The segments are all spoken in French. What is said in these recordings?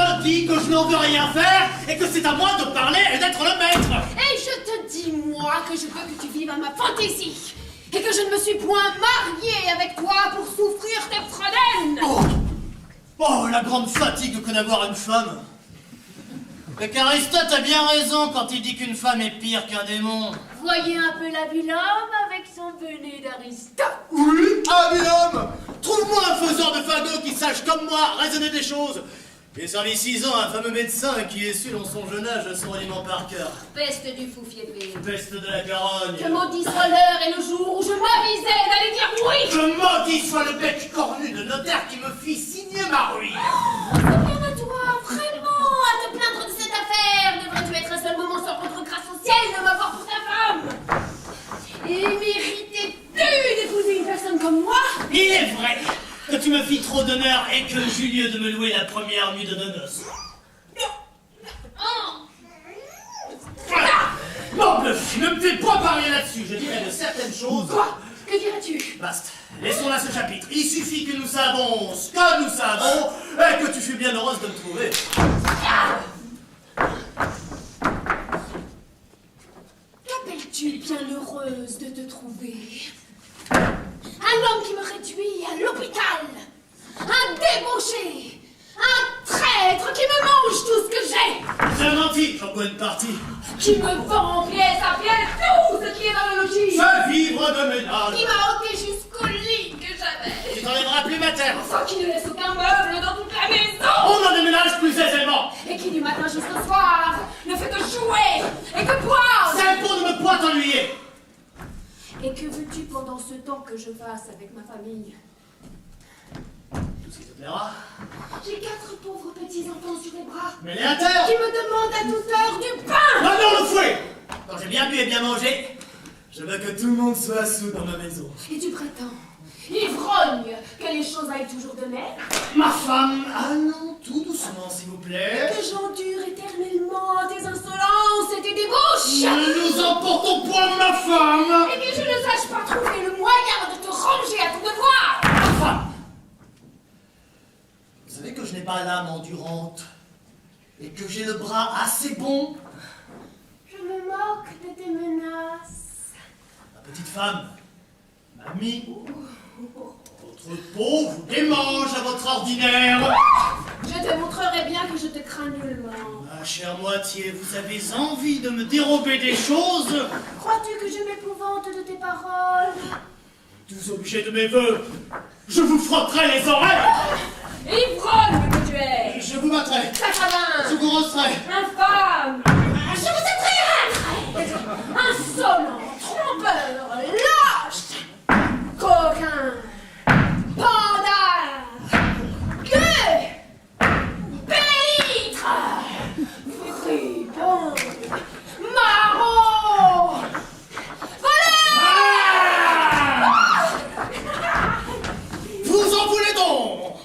Je dis que je n'en veux rien faire et que c'est à moi de parler et d'être le maître. Et je te dis, moi, que je veux que tu vives à ma fantaisie. Et que je ne me suis point mariée avec toi pour souffrir tes fredaines. Oh, la grande fatigue que d'avoir une femme. Mais qu'Aristote a bien raison quand il dit qu'une femme est pire qu'un démon. Voyez un peu l'habile homme avec son bonnet d'Aristote. Oui, habile homme. Trouve-moi un faiseur de fagots qui sache comme moi raisonner des choses. J'ai servi 6 ans à un fameux médecin qui est su dans son jeune âge son aliment par cœur. Peste du fou fiévré. Peste de la Garonne. Que maudit soit l'heure et le jour où je m'avisais d'aller dire oui. Que maudit soit le bec cornu de notaire qui me fit signer ma ruine. C'est bien à toi, vraiment, à te plaindre de cette affaire. Devrais-tu être un seul moment sans rendre grâce au ciel de m'avoir pour ta femme? Et méritais-tu d'épouser une personne comme moi? Il est vrai que tu me fis trop d'honneur et que j'eus lieu de me louer la première nuit de nos noces. Non, bluff, ne me fais pas parler là-dessus. Je dirais de certaines choses. Quoi? Que dirais-tu? Basta, laissons là ce chapitre. Il suffit que nous savons ce que nous savons et que tu fus bien heureuse de me trouver. Qu'appelles-tu bien heureuse de te trouver? Un homme qui me réduit à l'hôpital, un débauché, un traître qui me mange tout ce que j'ai, J'ai menti, j'en connais une partie. qui me vend pièce à pièce tout ce qui est dans le logis, Je vivre de ménage. qui m'a ôté jusqu'au lit que j'avais, Tu t'enlèveras plus ma terre. sans qui ne laisse aucun meuble dans toute la maison, On en déménage plus aisément. et qui du matin jusqu'au soir ne fait que jouer et que boire. C'est pour ne me point t'ennuyer. Et que veux-tu pendant ce temps que je fasse avec ma famille? Tout ce qui te plaira. J'ai 4 pauvres petits-enfants sur les bras Mais les à terre. qui me demandent à toute heure du pain. Non, non, le fouet. Quand j'ai bien bu et bien mangé, je veux que tout le monde soit sous dans ma maison. Et tu prétends, ivrogne, que les choses aillent toujours de même? Ma femme. Ah non, tout doucement, s'il vous plaît. Que j'endure éternellement tes insolences et tes débauches? Ne nous emportons point ma femme. Et que je ne sache pas trouver le moyen de te ranger à ton devoir? Ma femme. Vous savez que je n'ai pas l'âme endurante et que j'ai le bras assez bon. Je me moque de tes menaces. Ma petite femme, mamie, votre peau vous démange à votre ordinaire. Je te montrerai bien que je te crains nullement. Ma chère moitié, vous avez envie de me dérober des choses? Crois-tu que je m'épouvante de tes paroles? Tous obligés de mes voeux, je vous frotterai les oreilles. Ivrogne que tu es! Je vous battrai, Sacravin! je vous rosserai. Infâme! Je vous étrillerai! Insolent! Trompeur! Lâche! Coquin! Pandard! Gueux! Pélitre! Fripon! Maraud! Vous en voulez donc?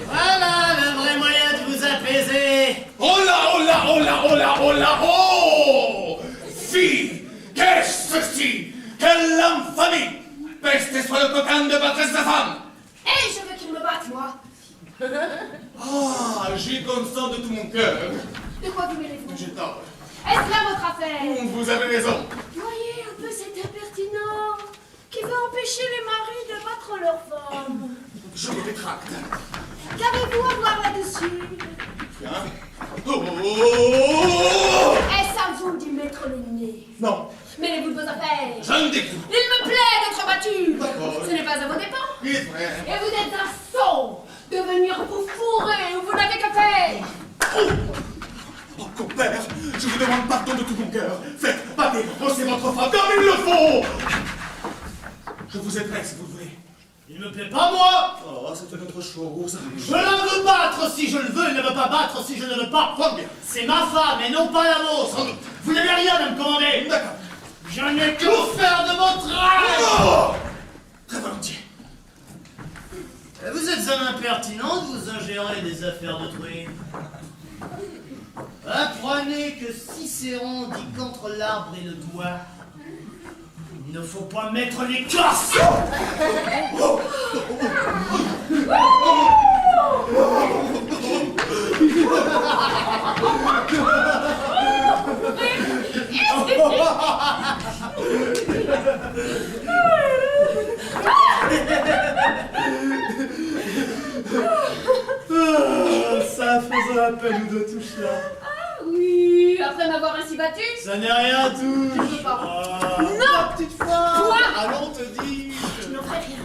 Voilà le vrai moyen de vous apaiser. Oh là, oh là, oh là, oh là, oh là, oh! Fille, qu'est-ce ceci? Quelle infamie! Peste soit le coquin de battre sa femme! Et je veux qu'il me batte, moi! Ah, j'y consens de tout mon cœur. De quoi vous mêlez-vous? J'ai tort. Est-ce là votre affaire? Vous avez raison. Voyez un peu cet impertinent qui veut empêcher les maris de battre leurs femmes. Je me rétracte. Qu'avez-vous à voir là-dessus? Hein? Oh, oh, oh, oh, oh. Est-ce à vous d'y mettre le nez? Non, Mêlez-vous de vos affaires. je ne découvre. Il me plaît d'être battu. D'accord. Ce n'est pas à vos dépens. Il est vrai. Et vous êtes un sot de venir vous fourrer où vous n'avez qu'à faire. Oh, oh, compère, je vous demande pardon de tout mon cœur. Faites, battez, rossez votre femme comme il le faut. Je vous aiderai si vous le voulez. Il me plaît pas, moi. Oh, c'est notre chose. Je la veux battre si je le veux, il ne veut pas battre si je ne veux pas. Fort bien. C'est ma femme et non pas la vôtre. Sans doute. Vous n'avez rien à me commander. D'accord. Je n'ai que vous faire de mon travail. Oh, très volontiers. Vous êtes un impertinent de vous ingérer des affaires d'autrui. Apprenez que Cicéron dit qu'entre l'arbre et le doigt, il ne faut pas mettre l'écorce. Ça faisait la peine de toucher là. Ah oui, après m'avoir ainsi battu. Ça n'est rien, tout. Je veux pas. Non, Non. petite fois. Quoi? Allons, te dis. Je n'en ferai rien.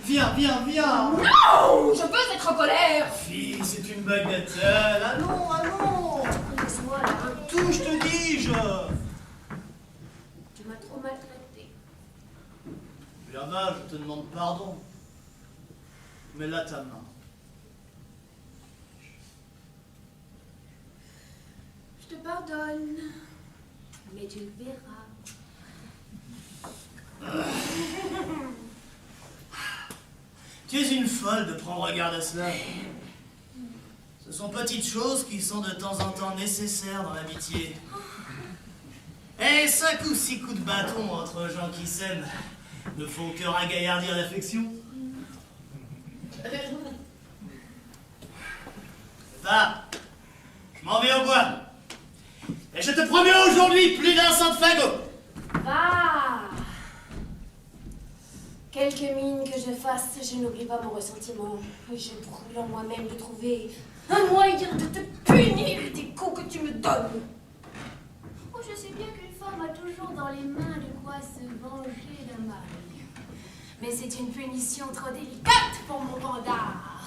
Viens. Non, je peux être en colère. Fille, c'est une bagatelle. Allons. Laisse-moi là. Touche, te dis-je. Tu m'as trop maltraité. Birma, je te demande pardon. Mais là, ta main. Je te pardonne. Mais tu le verras. Tu es une folle de prendre garde à cela. Ce sont petites choses qui sont de temps en temps nécessaires dans l'amitié. Et 5 ou 6 coups de bâton entre gens qui s'aiment ne font que ragaillardir l'affection. Va, je m'en vais au bois. Et je te promets aujourd'hui plus d'un cent de fagots. Va. Quelque mine que je fasse, je n'oublie pas mon ressentiment. Je brûle en moi-même de trouver un moyen de te punir des coups que tu me donnes. Oh, je sais bien qu'une femme a toujours dans les mains de quoi se venger d'un mari. Mais c'est une punition trop délicate pour mon bandard.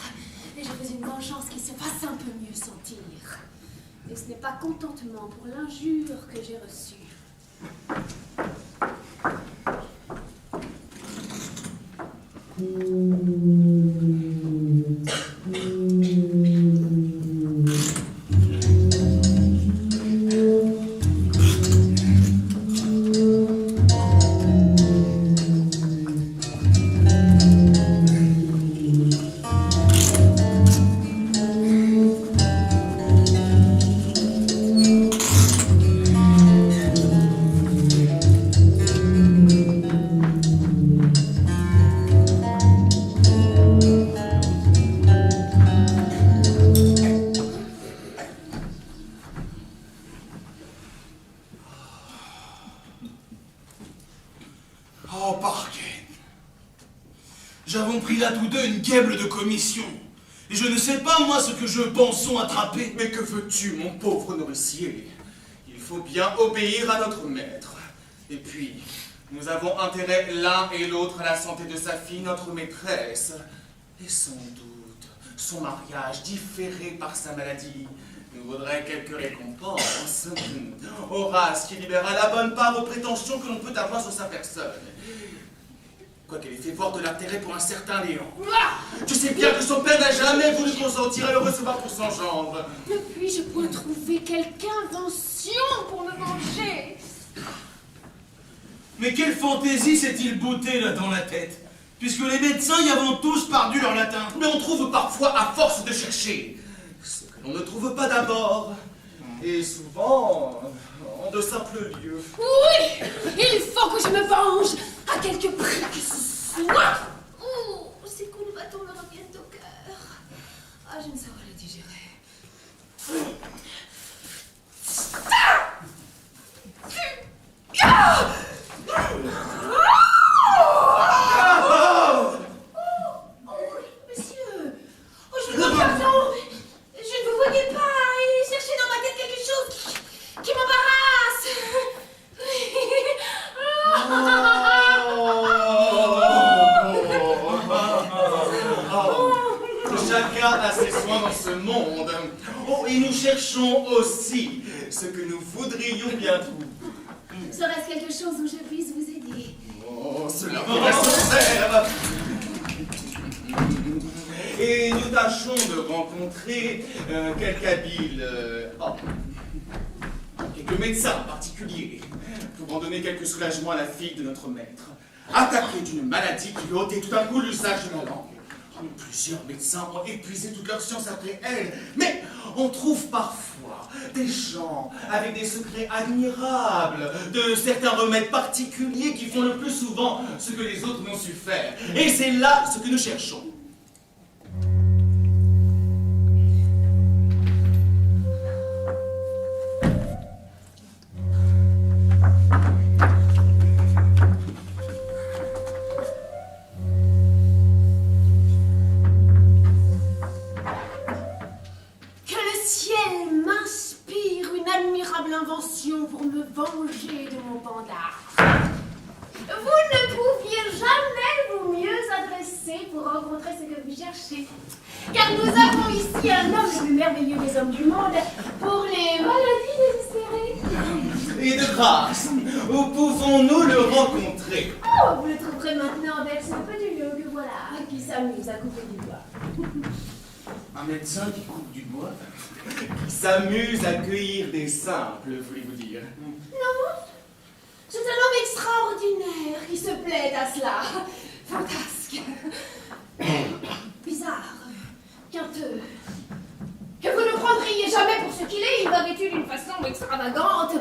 Et je veux une vengeance qui se fasse un peu mieux sentir. Et ce n'est pas contentement pour l'injure que j'ai reçue. Oh, Parken. J'avons pris là tous deux une guêble de commission. Et je ne sais pas, moi, ce que je pensons attraper. Mais que veux-tu, mon pauvre nourricier? Il faut bien obéir à notre maître. Et puis, nous avons intérêt l'un et l'autre à la santé de sa fille, notre maîtresse. Et sans doute, son mariage, différé par sa maladie, nous vaudrait quelques récompenses. Horace qui libéra la bonne part aux prétentions que l'on peut avoir sur sa personne. Quoiqu'elle ait fait voir de l'intérêt pour un certain Léon. Tu sais bien que son père n'a jamais voulu consentir à le recevoir pour son gendre. Ne puis-je point trouver quelque invention pour me venger? Mais quelle fantaisie s'est-il botté là dans la tête? Puisque les médecins y avons tous perdu leur latin. Mais on trouve parfois à force de chercher ce que l'on ne trouve pas d'abord. Et souvent, en de simples lieux. Oui, il faut que je me venge, à quelque prix que ce soit. Oh, ces coups de bâton me reviennent au cœur. Ah, je ne saurais les digérer. Monsieur, oh, je vous pardon, je ne vous voyais pas et cherchais dans ma tête quelque chose qui m'embarrasse. Chacun a ses soins dans ce monde. Oh, et nous cherchons aussi ce que nous voudrions bien trouver. Serait-ce quelque chose où je puisse vous aider? Oh, cela pourrait se faire. Et nous tâchons de rencontrer quelques habiles, quelques médecins en particulier, pouvant donner quelques soulagements à la fille de notre maître, attaquée d'une maladie qui lui ôtait tout d'un coup l'usage de la langue. Plusieurs médecins ont épuisé toute leur science après elle, mais on trouve parfois des gens avec des secrets admirables, de certains remèdes particuliers qui font le plus souvent ce que les autres n'ont su faire. Et c'est là ce que nous cherchons. Pour me venger de mon bandard. Vous ne pouviez jamais vous mieux adresser pour rencontrer ce que vous cherchez. Car nous avons ici un homme le plus merveilleux des hommes du monde pour les maladies désespérées. Et de grâce, où pouvons-nous le rencontrer? Oh, vous le trouverez maintenant avec ce petit lieu que voilà, qui s'amuse à couper du bois. Un médecin qui coupe du bois? Qui s'amuse à cueillir des simples, voulez-vous dire? Non, c'est un homme extraordinaire qui se plaît à cela. Fantasque. Bizarre. Quinteux. Que vous ne prendriez jamais pour ce qu'il est, il va vêtu d'une façon extravagante,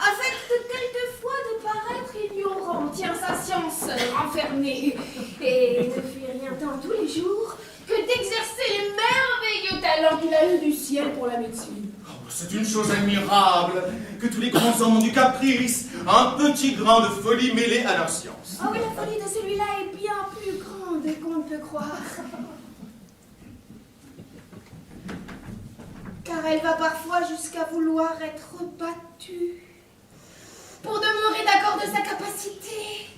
affecte quelquefois de paraître ignorant, tient sa science renfermée, et ne fait rien tant tous les jours que d'exercer les merveilleux talents qu'il a eu du ciel pour la médecine. Oh, c'est une chose admirable que tous les grands hommes ont du caprice, un petit grain de folie mêlé à leur science. Ah oui, la folie de celui-là est bien plus grande qu'on ne peut croire. Car elle va parfois jusqu'à vouloir être battue pour demeurer d'accord de sa capacité.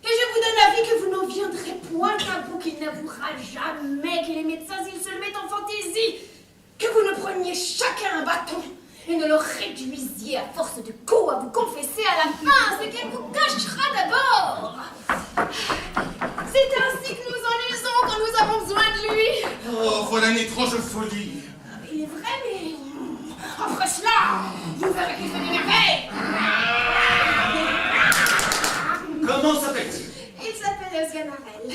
Et je vous donne l'avis que vous n'en viendrez point à bout, qu'il n'avouera jamais que les médecins, s'ils se le mettent en fantaisie, que vous ne preniez chacun un bâton et ne le réduisiez à force de coups à vous confesser à la fin ce qu'elle vous cachera d'abord. C'est ainsi que nous en usons quand nous avons besoin de lui. Oh, voilà une étrange folie. Il est vrai, mais après cela, vous verrez qu'il fait des merveilles. Comment s'appelle-t-il? Il s'appelle Sganarelle.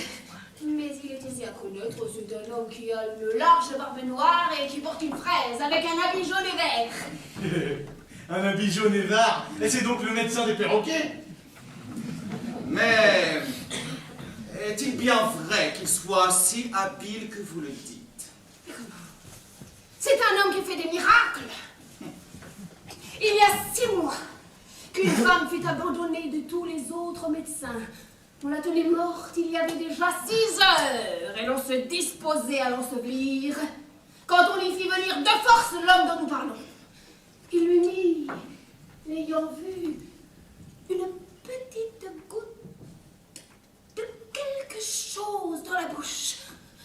Mais il est aisé à connaître, c'est un homme qui a une large barbe noire et qui porte une fraise avec un habit jaune et vert. Un habit jaune et vert? Et c'est donc le médecin des perroquets? Mais est-il bien vrai qu'il soit si habile que vous le dites? C'est un homme qui fait des miracles. Il y a 6 mois qu'une femme fut abandonnée de tous les autres médecins. On la tenait morte il y avait déjà 6 heures et l'on se disposait à l'ensevelir quand on y fit venir de force l'homme dont nous parlons. Il lui mit, l'ayant vu, une petite goutte de quelque chose dans la bouche.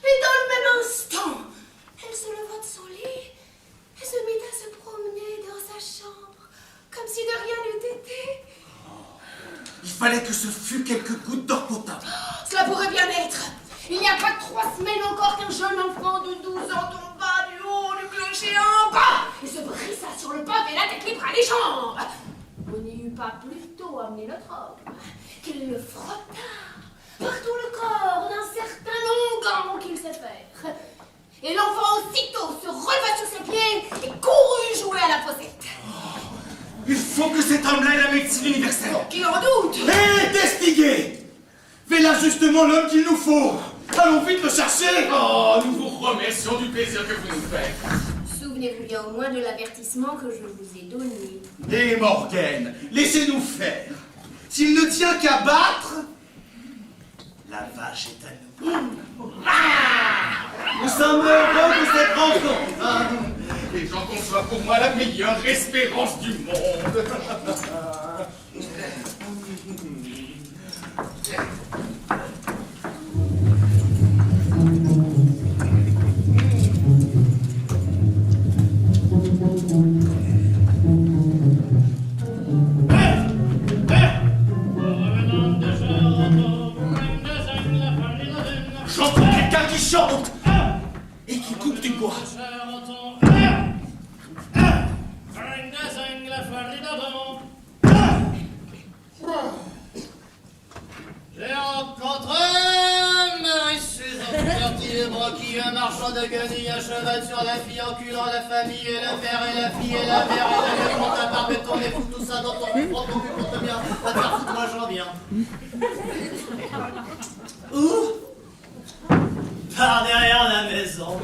Et dans le même instant, elle se leva de son lit et se mit à se promener dans sa chambre comme si de rien n'eût été. Il fallait que ce fût quelques gouttes d'or potable. Cela pourrait bien être. Il n'y a pas 3 semaines encore qu'un jeune enfant de 12 ans tomba du haut du clocher en bas et se brissa sur le pavé la tête libre à les jambes. On n'y eut pas plutôt amené notre homme qu'il le frotta par tout le corps d'un certain onguent qu'il sait faire. Et l'enfant aussitôt se releva sur ses pieds et courut jouer à la posette. Il faut que cet homme-là ait la médecine universelle. Qui en doute? Hé, Destigé! Fais là justement l'homme qu'il nous faut! Allons vite le chercher! Oh, nous vous remercions du plaisir que vous nous faites. Souvenez-vous bien au moins de l'avertissement que je vous ai donné. Et Morgane, laissez-nous faire! S'il ne tient qu'à battre, la vache est à nous. Nous sommes heureux de cette rencontre! Hein? Et j'en conçois pour moi la meilleure espérance du monde. J'entends quelqu'un qui chante et qui coupe du bois. J'ai rencontré Marie-Suzanne Cartier qui un marchand de guenilles à cheval sur la fille, enculant la famille et le père et la fille et la mère et la mère, quand ta barbe et ton nez, fous tout ça dans ton cul, prends ton cul pour te bien, va te faire foutre, moi j'en viens. Où? Par derrière la maison.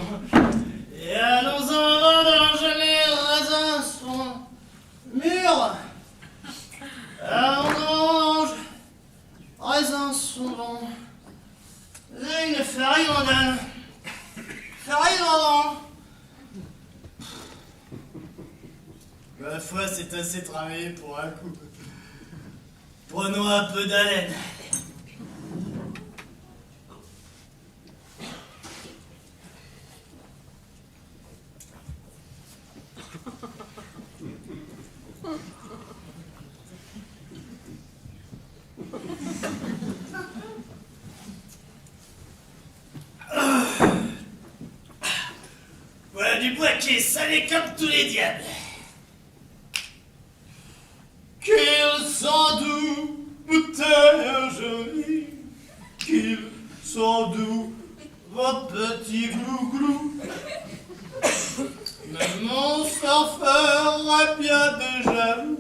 Et allons en vendange, les raisins sont mûrs. Allons en vendange, raisins sont bons. J'ai une farine en donne. Farine en donne. Ma foi, c'est assez travaillé pour un coup. Prenons un peu d'haleine. Voilà du bois qui est salé comme tous les diables. Qu'ils sont doux, bouteilles jolies, qu'ils sont doux, vos petits glouglous. Mais mon sang ferait bien des jaloux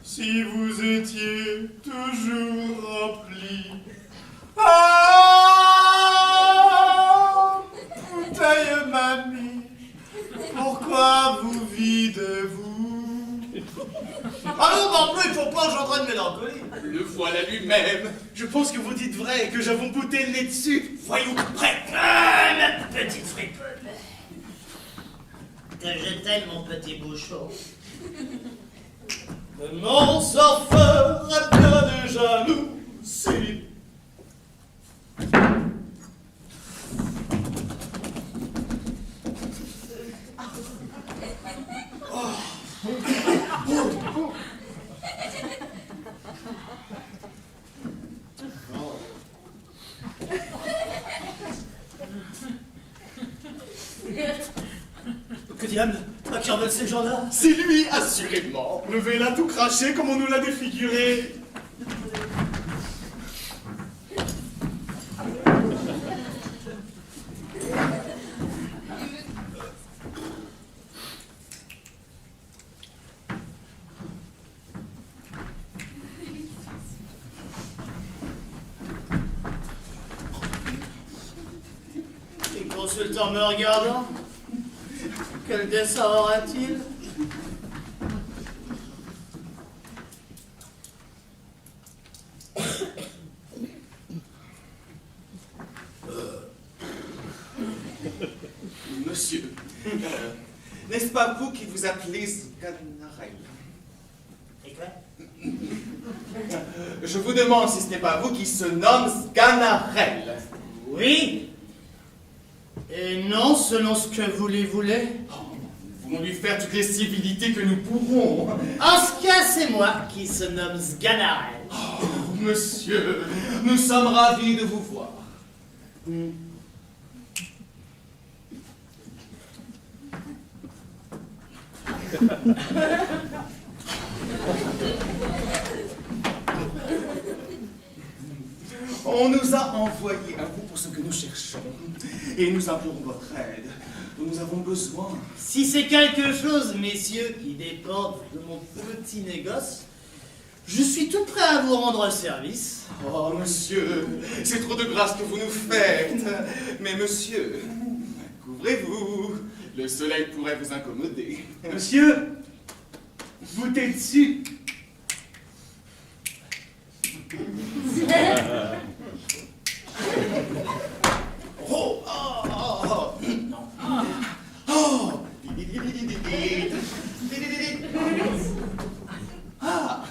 si vous étiez toujours remplis. Ah, bouteille mamie, pourquoi vous videz-vous? Allons, Bambleu, il faut pas engendrer de mélancolie. Le voilà lui-même. Je pense que vous dites vrai, que j'avons bouté le nez dessus. Voyons près. Ah, ma petite friponne. Que je t'aime, mon petit bouchon. Mais mon sang ferait bien des jalousies. Que diable? À qui en veulent ces gens-là? C'est lui, assurément. Le vélin tout craché comme on nous l'a défiguré. Les consultants me regardant. Quel dessin aura-t-il? Monsieur, n'est-ce pas vous qui vous appelez Sganarelle? Et quoi? Je vous demande si ce n'est pas vous qui se nomme Sganarelle. Oui. Et non, selon ce que vous les voulez. Nous voulons lui faire toutes les civilités que nous pourrons. En ce cas, c'est moi qui se nomme Sganarelle. Oh, monsieur, nous sommes ravis de vous voir. On nous a envoyé à vous pour ce que nous cherchons, et nous implorons votre aide, dont nous avons besoin. Si c'est quelque chose, messieurs, qui dépend de mon petit négoce, je suis tout prêt à vous rendre service. Oh, monsieur, c'est trop de grâce que vous nous faites. Mais monsieur, couvrez-vous, le soleil pourrait vous incommoder. Monsieur, boutez dessus. Oh, oh, oh, oh, ah.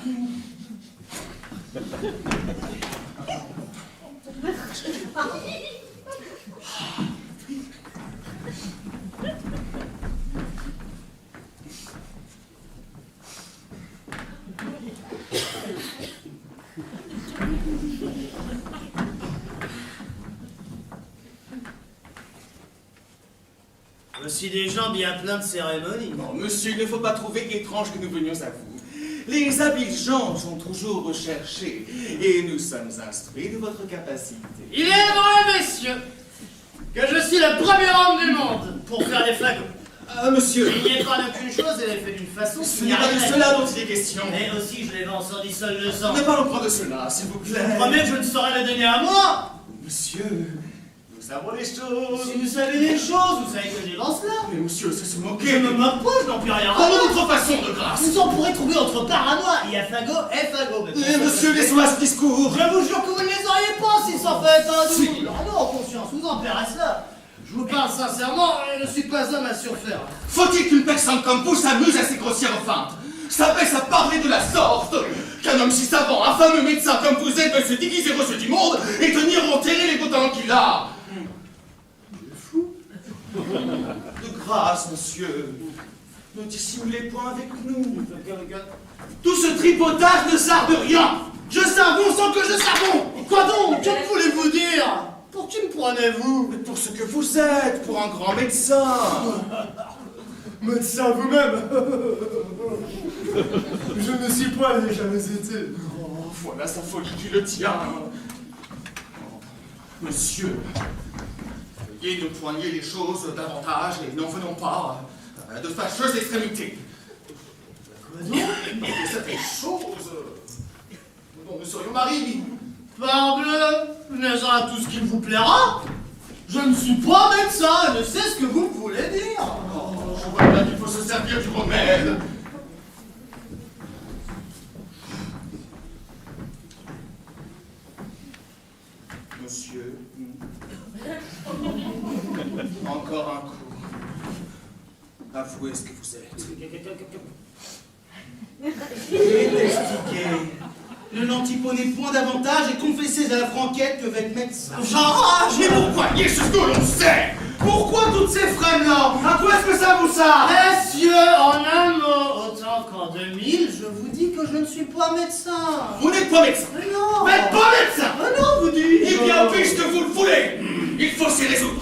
Voici des gens bien pleins de cérémonies. Non, monsieur, il ne faut pas trouver étrange que nous venions à vous. Les habiles gens sont toujours recherchés, et nous sommes instruits de votre capacité. Il est vrai, messieurs. que je suis le premier homme du monde pour faire des fagots. Monsieur, Il n'y est pas d'aucune chose, elle est faite d'une façon Ce qui n'est pas de arrive. cela dont il est question. Mais aussi, je les vends sans dissol le sang. Ne parlons pas de cela, s'il vous Je plaît. vous promets que je ne saurais le donner à moi. Monsieur, nous savons les choses. Si vous savez les choses, vous savez que j'ai dans cela. Mais monsieur, c'est se Je moquer. me moque pas, je n'en puis rien à Prenons voir. notre façon de grâce. Vous en pourrez trouver entre paranoïa. Il y a fagot et fagot. Mais monsieur, laissez-moi ce discours. Je vous jure que vous ne les auriez pas s'ils s'en fait un Si. doux. Ah non, conscience, vous en paierez cela. Je vous parle sincèrement, je ne suis pas homme à surfaire. Faut-il qu'une personne comme vous s'amuse à ces grossières feintes? S'abaisse à parler de la sorte qu'un homme si savant, un fameux médecin comme vous êtes, peut se déguiser au jeu du monde et tenir enterrer les beaux talents qu'il a. De grâce, monsieur, ne dissimulez point avec nous. tout ce tripotage ne sert de rien. Je savon sans que je savon. Quoi donc? Que voulez-vous dire? Pour qui me prenez-vous? Mais pour ce que vous êtes, pour un grand médecin. Médecin vous-même. Je ne suis pas, je n'ai jamais été. Oh, voilà sa folie qui le tient. Monsieur, veuillez ne poigner les choses davantage et n'en venons pas à de fâcheuses extrémités. Quoi donc? Et certaines choses dont nous serions maris. Parbleu, venez-en à tout ce qu'il vous plaira. Je ne suis pas médecin, je sais ce que vous voulez dire. Oh, je vois bien qu'il faut se servir du remède. Monsieur, encore un coup. Avouez ce que vous êtes. Détestiquez. Ne l'antiprenez point davantage et confessez à la franquette que vous êtes médecin. J'enrage, mais pourquoi nier ce que l'on sait? Pourquoi toutes ces frênes-là? À quoi est-ce que ça vous sert? Messieurs, en un mot, autant qu'en 2000, je vous dis que je ne suis pas médecin. Vous n'êtes pas médecin. Mais non. Vous n'êtes pas médecin. Mais non, vous dites. Eh bien, puisque vous le voulez, il faut s'y résoudre.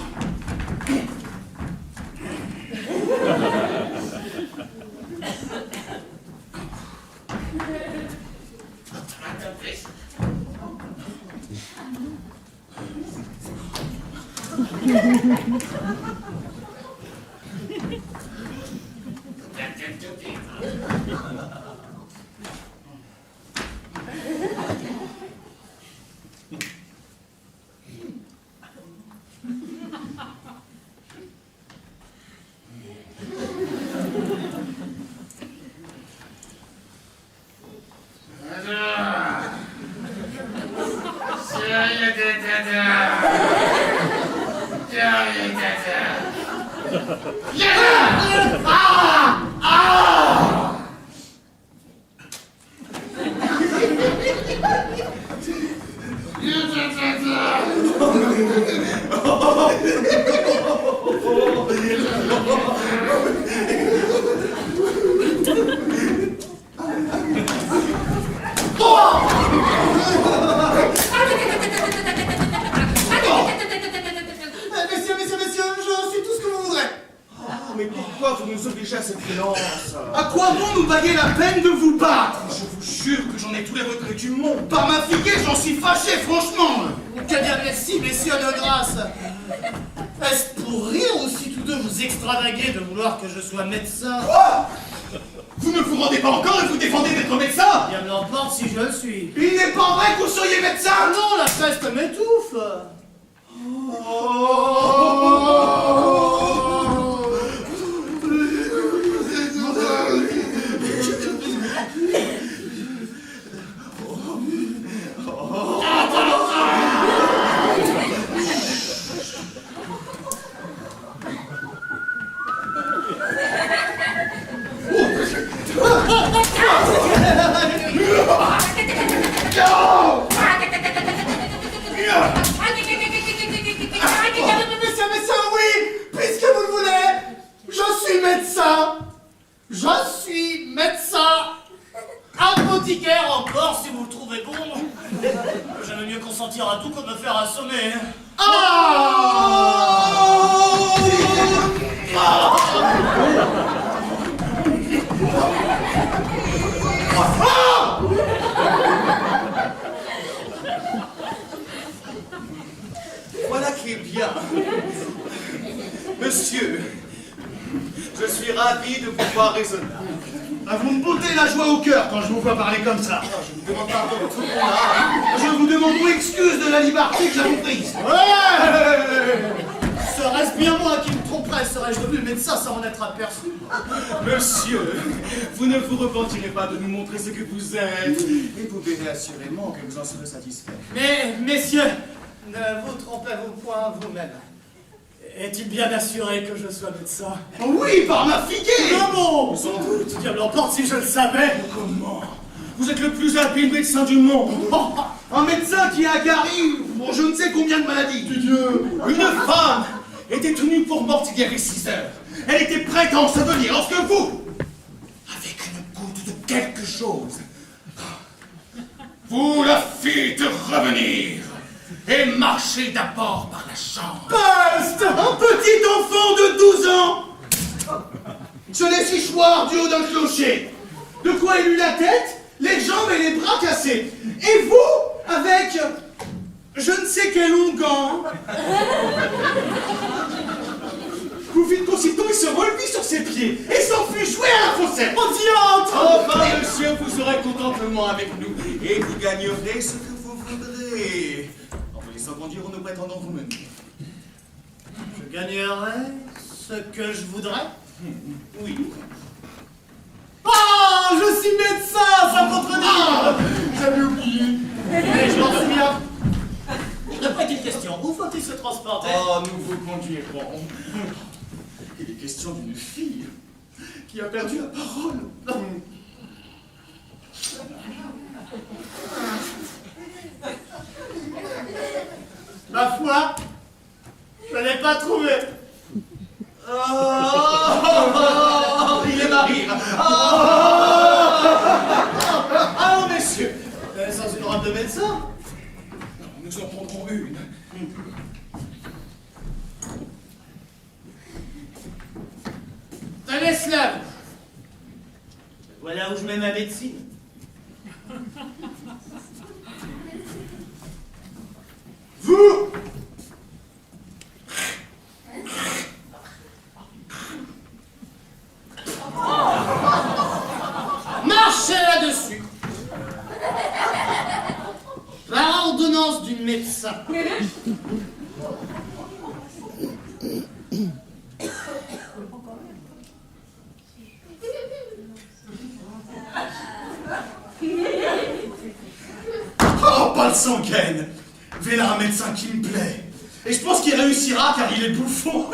Messieurs, je suis tout ce que vous voudrez. Oh, mais pourquoi vous nous obligez à cette violence? À quoi bon nous bailler la peine de vous battre? Je vous jure que j'en ai tous les regrets du monde. Par ma figuier, j'en suis fâché, franchement. Que bien merci, messieurs de grâce. Est-ce pour rire ou si tous deux vous extravaguez de vouloir que je sois médecin? Quoi? Vous ne vous rendez pas encore et vous défendez d'être médecin? Bien m'emporte si je le suis. Il n'est pas vrai que vous soyez médecin. Ah non, la peste m'étouffe. Messieurs, oui, puisque vous le voulez, je suis médecin. Je suis médecin. Apothicaire encore, si vous le trouvez bon. J'aime mieux consentir à tout que de me faire assommer. Voilà qui est bien. Monsieur, je suis ravi de vous voir raisonnable. Ah, vous me bottez la joie au cœur quand je vous vois parler comme ça. Je vous demande pardon de tout mon âme. Je vous demande excuse de la liberté que j'avais prise. Serait-ce bien moi qui me tromperais? Serais-je devenu médecin sans en être aperçu? Monsieur, vous ne vous repentirez pas de nous montrer ce que vous êtes. Et vous verrez assurément que vous en serez satisfait. Mais, messieurs, ne vous trompez-vous point vous-même. Est-il bien assuré que je sois médecin? Oui, par ma figuée. Comment? Sans doute, diable emporte si je le savais. Comment? Vous êtes le plus habile médecin du monde. Un médecin qui a guéri pour je ne sais combien de maladies. Dieu, une femme était tenue pour morte il y avait 6 heures. Elle était prête à ensevelir lorsque vous, avec une goutte de quelque chose, vous la fîtes revenir et marcher d'abord par la chambre. Peste! Un petit enfant de 12 ans se laisse échoir du haut d'un clocher. De quoi il eut la tête, les jambes et les bras cassés. Et vous, avec je ne sais quel onguent, vous fîtes qu'aussitôt il se relevit sur ses pieds et s'enfuit jouer à la fossette. Oh diantre! Enfin, monsieur, vous serez contentement avec nous et vous gagnerez ce que vous voudrez. En vous laissant conduire où nous prétendons vous mener. Je gagnerai ce que je voudrais? Oui. Oh, je suis médecin, ça contredit! J'avais oublié. Mais je m'en souviens. De petite question, où faut-il se transporter? Oh, nous vous conduirons. Il est question d'une fille qui a perdu la parole. Ma foi, je n'ai pas trouvé. Il est marié. Allons, messieurs. Sans une robe de médecin? Nous en prendrons une. Tenez cela. Voilà où je mets ma médecine. Vous, Marchez là-dessus. Par ordonnance du médecin. oh, pas le sanguine. Voilà un médecin qui me plaît. Et je pense qu'il réussira car il est bouffon.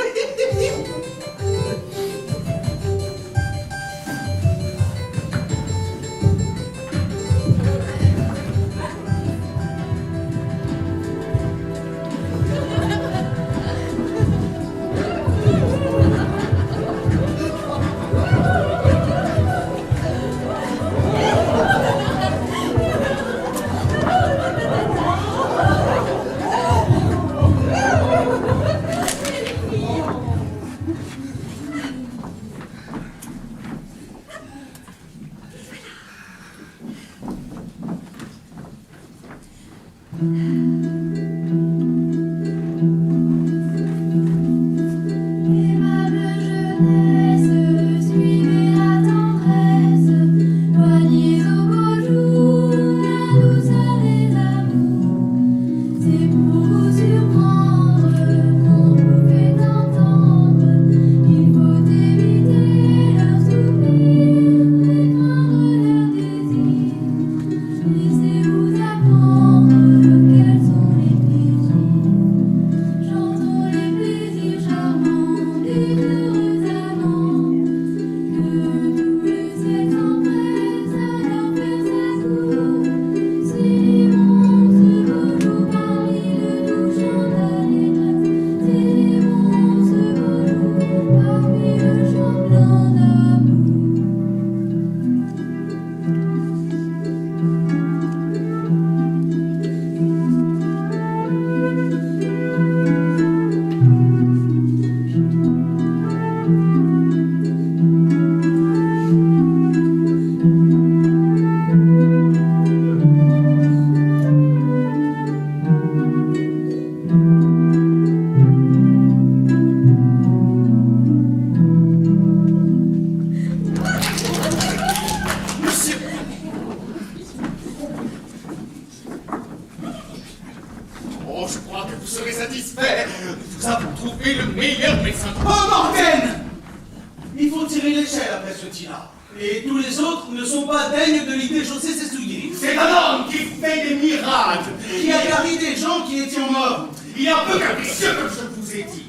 tirer l'échelle après ce tyran. Et tous les autres ne sont pas dignes de l'idée chausser ses souliers. C'est un homme qui fait des miracles. Qui a guéri des gens qui étaient morts. Il est un peu capricieux, comme je vous ai dit.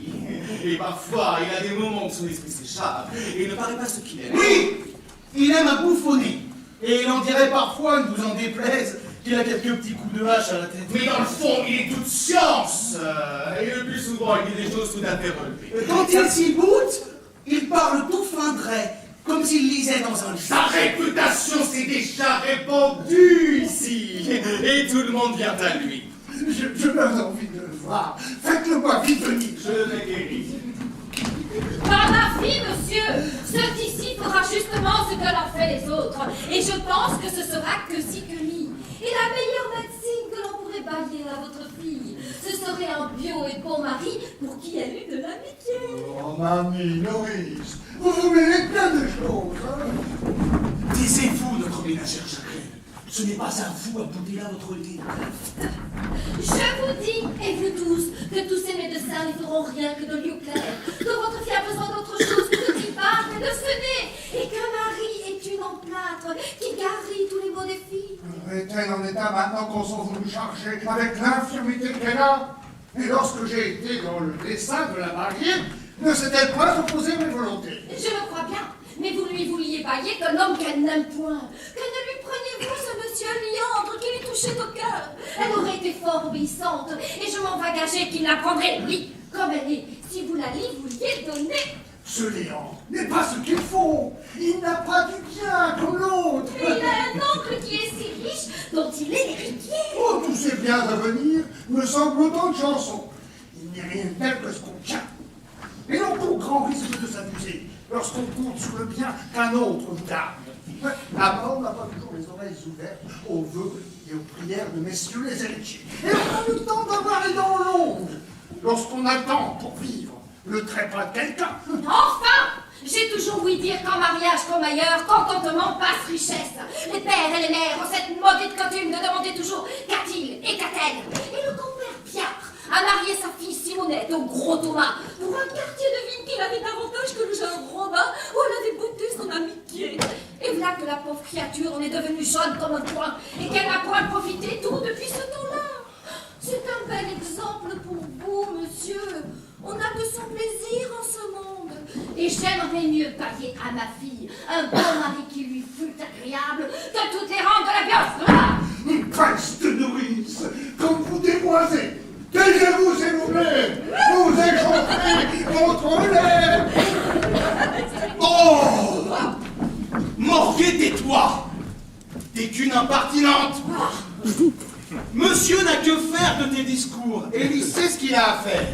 Et parfois, il a des moments où son esprit s'échappe et il ne paraît pas ce qu'il aime. Oui, il aime à bouffonner. Et il en dirait parfois, ne vous en déplaise, qu'il a quelques petits coups de hache à la tête. Mais dans le fond, il est toute science. Et le plus souvent, il dit des choses tout à fait relevées. Quand il s'y goûte, il parle tout fin trait, comme s'il lisait dans un livre. Sa réputation s'est déjà répandue ici. Et tout le monde vient à lui. Je meurs envie de le voir. Faites-le-moi vite venir. Je l'ai guéri. Par ma fille, monsieur, ce ici fera justement ce que l'ont fait les autres. Et je pense que ce sera que si que lui. Et la meilleure médecine que l'on pourrait bailler à votre fille, ce serait un bio et bon mari pour qui elle eut de l'amitié. Oh, mamie, Nourrice, vous mêlez plein de choses, hein. Taisez-vous, notre ménagère Jacqueline. Ce n'est pas à vous à bouder là votre lit. Je vous dis, et vous tous, que tous ces médecins ne feront rien que de lieu clair, que votre fille a besoin d'autre chose que d'y battre et de semer, et qu'un mari est une emplâtre qui guérit tous les maux des filles. Est-elle en état maintenant qu'on s'en voulu charger avec l'infirmité qu'elle a? Et lorsque j'ai été dans le dessein de la marier, ne s'est-elle point opposée à mes volontés? Je le crois bien, mais vous lui vouliez bailler qu'un homme qu'elle n'aime point. Que ne lui preniez-vous ce monsieur Liandre qui lui touchait au cœur? Elle aurait été fort obéissante, et je m'en vais gager qu'il la prendrait, lui, comme elle est, si vous la lui vouliez donner. Ce Léon n'est pas ce qu'il faut. Il n'a pas du bien comme l'autre. Et il a un oncle qui est si riche, dont il est l'héritier. Oh, tous ces biens à venir me semblent autant de chansons. Il n'y a rien de tel que ce qu'on tient. Et l'on court grand risque de s'amuser lorsqu'on compte sur le bien qu'un autre vous garde. La mort n'a pas toujours les oreilles ouvertes aux vœux et aux prières de messieurs les héritiers. Et on a le temps d'avoir les dents longues lorsqu'on attend pour vivre le trépas de quelqu'un. Enfin! J'ai toujours ouï dire qu'en mariage comme ailleurs, contentement passe richesse. Les pères et les mères ont cette maudite coutume de demander toujours qu'a-t-il et qu'a-t-elle. Et le compère Pierre a marié sa fille Simonette au gros Thomas pour un quartier de ville qu'il avait davantage que le jeune Robin où elle avait goûté son amitié. Et voilà que la pauvre créature en est devenue jaune comme un poing et qu'elle n'a point profité tout depuis ce temps-là. C'est un bel exemple pour vous, monsieur. On n'a que son plaisir en ce monde. Et j'aimerais mieux parier à ma fille un bon mari qui lui fût agréable que toutes les rentes de la biosphère. Peste de nourrice, comme vous déboisez. Taisez-vous, s'il vous plaît. Vous échauffez votre lait. Oh! Morguet, tais-toi! T'es qu'une impertinente! Monsieur n'a que faire de tes discours, et il sait ce qu'il a à faire.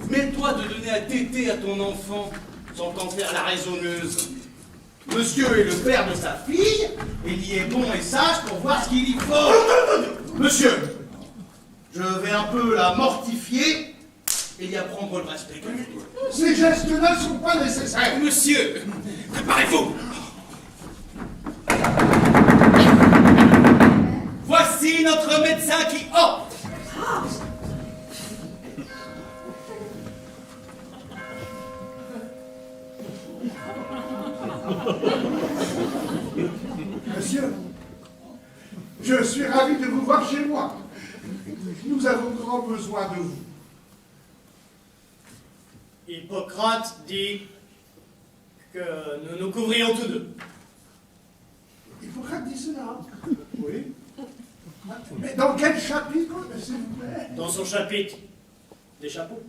Mets-toi de donner à téter à ton enfant sans t'en faire la raisonneuse. Monsieur est le père de sa fille, et il y est bon et sage pour voir ce qu'il y faut. Monsieur, je vais un peu la mortifier et y apprendre le respect. Ces gestes-là ne sont pas nécessaires. Monsieur, préparez-vous. Voici notre médecin qui opte. Monsieur, je suis ravi de vous voir chez moi. Nous avons grand besoin de vous. Hippocrate dit que nous nous couvrions tous deux. Hippocrate dit cela. Oui. Mais dans quel chapitre, s'il vous plaît? Dans son chapitre des chapeaux.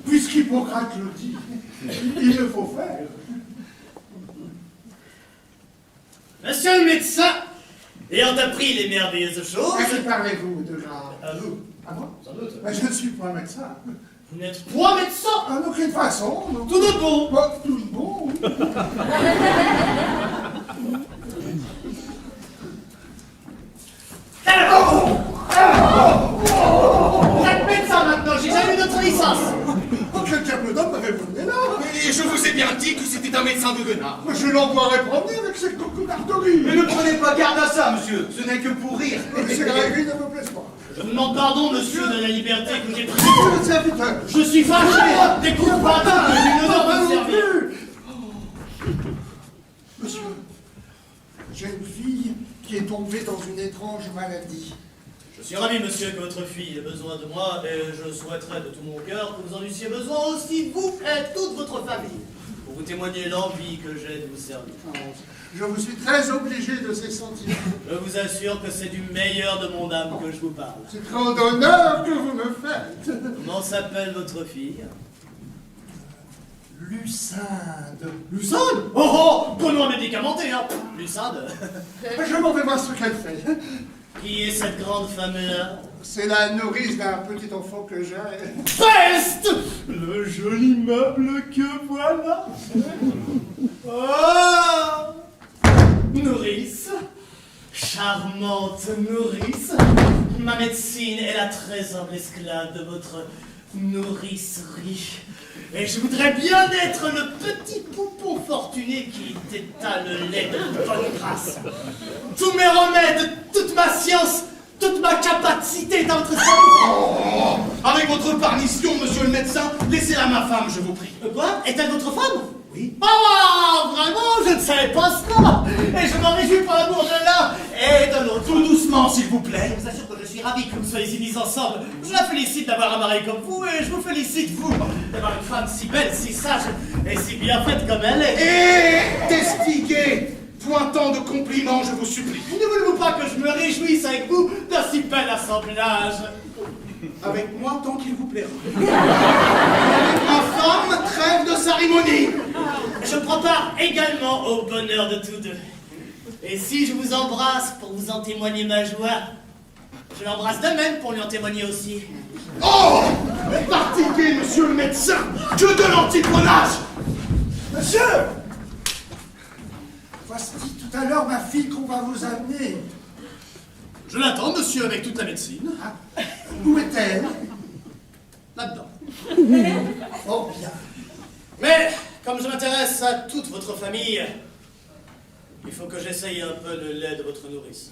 Puisqu'Hippocrate le dit, il le faut faire. Monsieur le médecin, ayant appris les merveilleuses À choses... qui parlez-vous déjà? À vous, À moi? sans doute. Mais je ne suis pas médecin. Vous n'êtes point médecin. En aucune façon. Non. Tout de bon. Bon, tout de bon, oui. Vous êtes médecin maintenant, j'ai jamais eu d'autre licence. Oh, quel diable d'homme m'avez-vous mené là? Et je vous ai bien dit que c'était un médecin de Guenard. Mais je l'envoierai promener avec ses cocotarderies. Mais ne prenez pas garde à ça, monsieur. Ce n'est que pour rire. Ces règles ne me plaisent pas. Je vous demande pardon, monsieur, de la liberté que j'ai prise. Le serviteur. Je suis fâché. Des coups de bâton, une odeur de Monsieur, j'ai une fille qui est tombée dans une étrange maladie. Je suis ravi, monsieur, que votre fille ait besoin de moi, et je souhaiterais de tout mon cœur que vous en eussiez besoin aussi, vous et toute votre famille, pour vous témoigner l'envie que j'ai de vous servir. Je vous suis très obligé de ces sentiments. Je vous assure que c'est du meilleur de mon âme que je vous parle. C'est grand honneur que vous me faites. Comment s'appelle votre fille? Lucinde. Lucinde? Oh oh, bon nom médicamenté, hein. Lucinde. Je m'en vais voir ce qu'elle fait. Qui est cette grande femme-là? C'est la nourrice d'un petit enfant que j'ai. Peste! Le joli meuble que voilà. Oh! Nourrice, charmante nourrice, ma médecine est la très humble esclave de votre nourricerie. Et je voudrais bien être le petit poupon fortuné qui t'étale le lait de bonne grâce. Tous mes remèdes, toute ma science, toute ma capacité est dans votre cerveau. Avec votre permission, monsieur le médecin, laissez-la ma femme, je vous prie. Quoi? Est-elle votre femme? Oui. Oh, vraiment, je ne savais pas cela. Et je m'en réjouis pour l'amour de l'un et de l'autre. Tout doucement, s'il vous plaît. Je vous assure que je suis ravi que vous soyez ici ensemble. Je la félicite d'avoir un mari comme vous et je vous félicite, vous, d'avoir une femme si belle, si sage et si bien faite comme elle est. Et d'estiguer, point tant de compliments, je vous supplie. Ne voulez-vous pas que je me réjouisse avec vous d'un si bel assemblage? Avec moi, tant qu'il vous plaira. Avec ma femme, trêve de cérémonie. Je prends part également au bonheur de tous deux. Et si je vous embrasse pour vous en témoigner ma joie, je l'embrasse de même pour lui en témoigner aussi. Oh! Fatigué, monsieur le médecin, que de l'antiponage! Monsieur! Voici tout à l'heure ma fille qu'on va vous amener. Je l'attends, monsieur, avec toute la médecine. Ah, où est-elle? Là-dedans. Oh bien. Mais, comme je m'intéresse à toute votre famille, il faut que j'essaye un peu le lait de votre nourrice.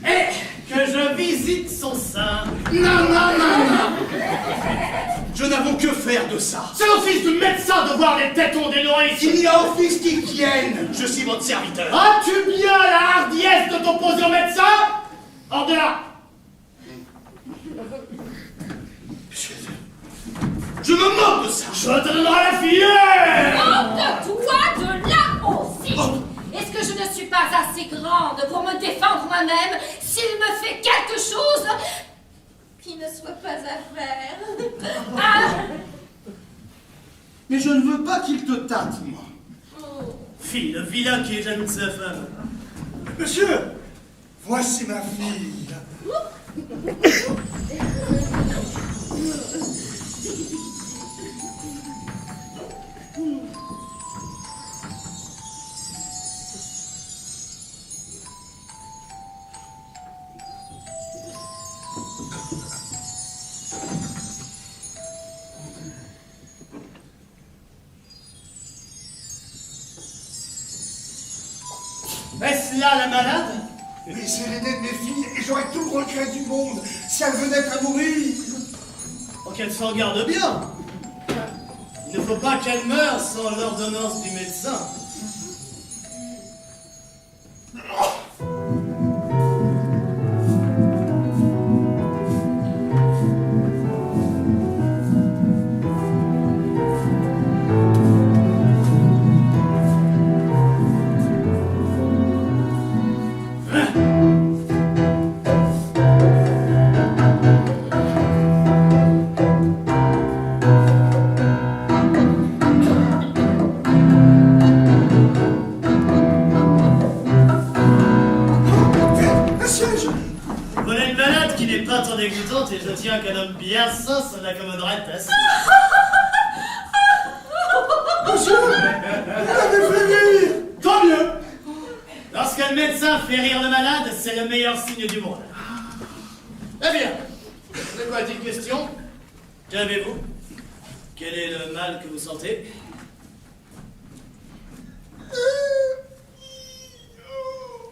Et que je visite son sein. Non, non, non, non! Je n'avoue que faire de ça. C'est l'office du médecin de voir les tétons des nourrices. Il y a office qui tienne. Je suis votre serviteur. As-tu bien la hardiesse de t'opposer au médecin? Hors de là! Je me moque de ça. Je te donnerai la fillette! Ôte-toi de là aussi! Est-ce que je ne suis pas assez grande pour me défendre moi-même s'il me fait quelque chose qui ne soit pas à faire? Ah! Mais je ne veux pas qu'il te tâte, moi. Fille, le vilain qui est jaloux de sa femme. Monsieur, voici ma fille. Est-ce là la malade? Oui, c'est l'aînée de mes filles et j'aurais tout le regret du monde si elle venait à mourir. Oh, qu'elle s'en garde bien. Il ne faut pas qu'elle meure sans l'ordonnance du médecin. Et je tiens qu'un homme bien sain se l'accommoderait assez. Monsieur, vous l'avez fait rire. Tant mieux. Lorsqu'un médecin fait rire le malade, c'est le meilleur signe du monde. Eh bien, c'est quoi une question? Qu'avez-vous? Quel est le mal que vous sentez?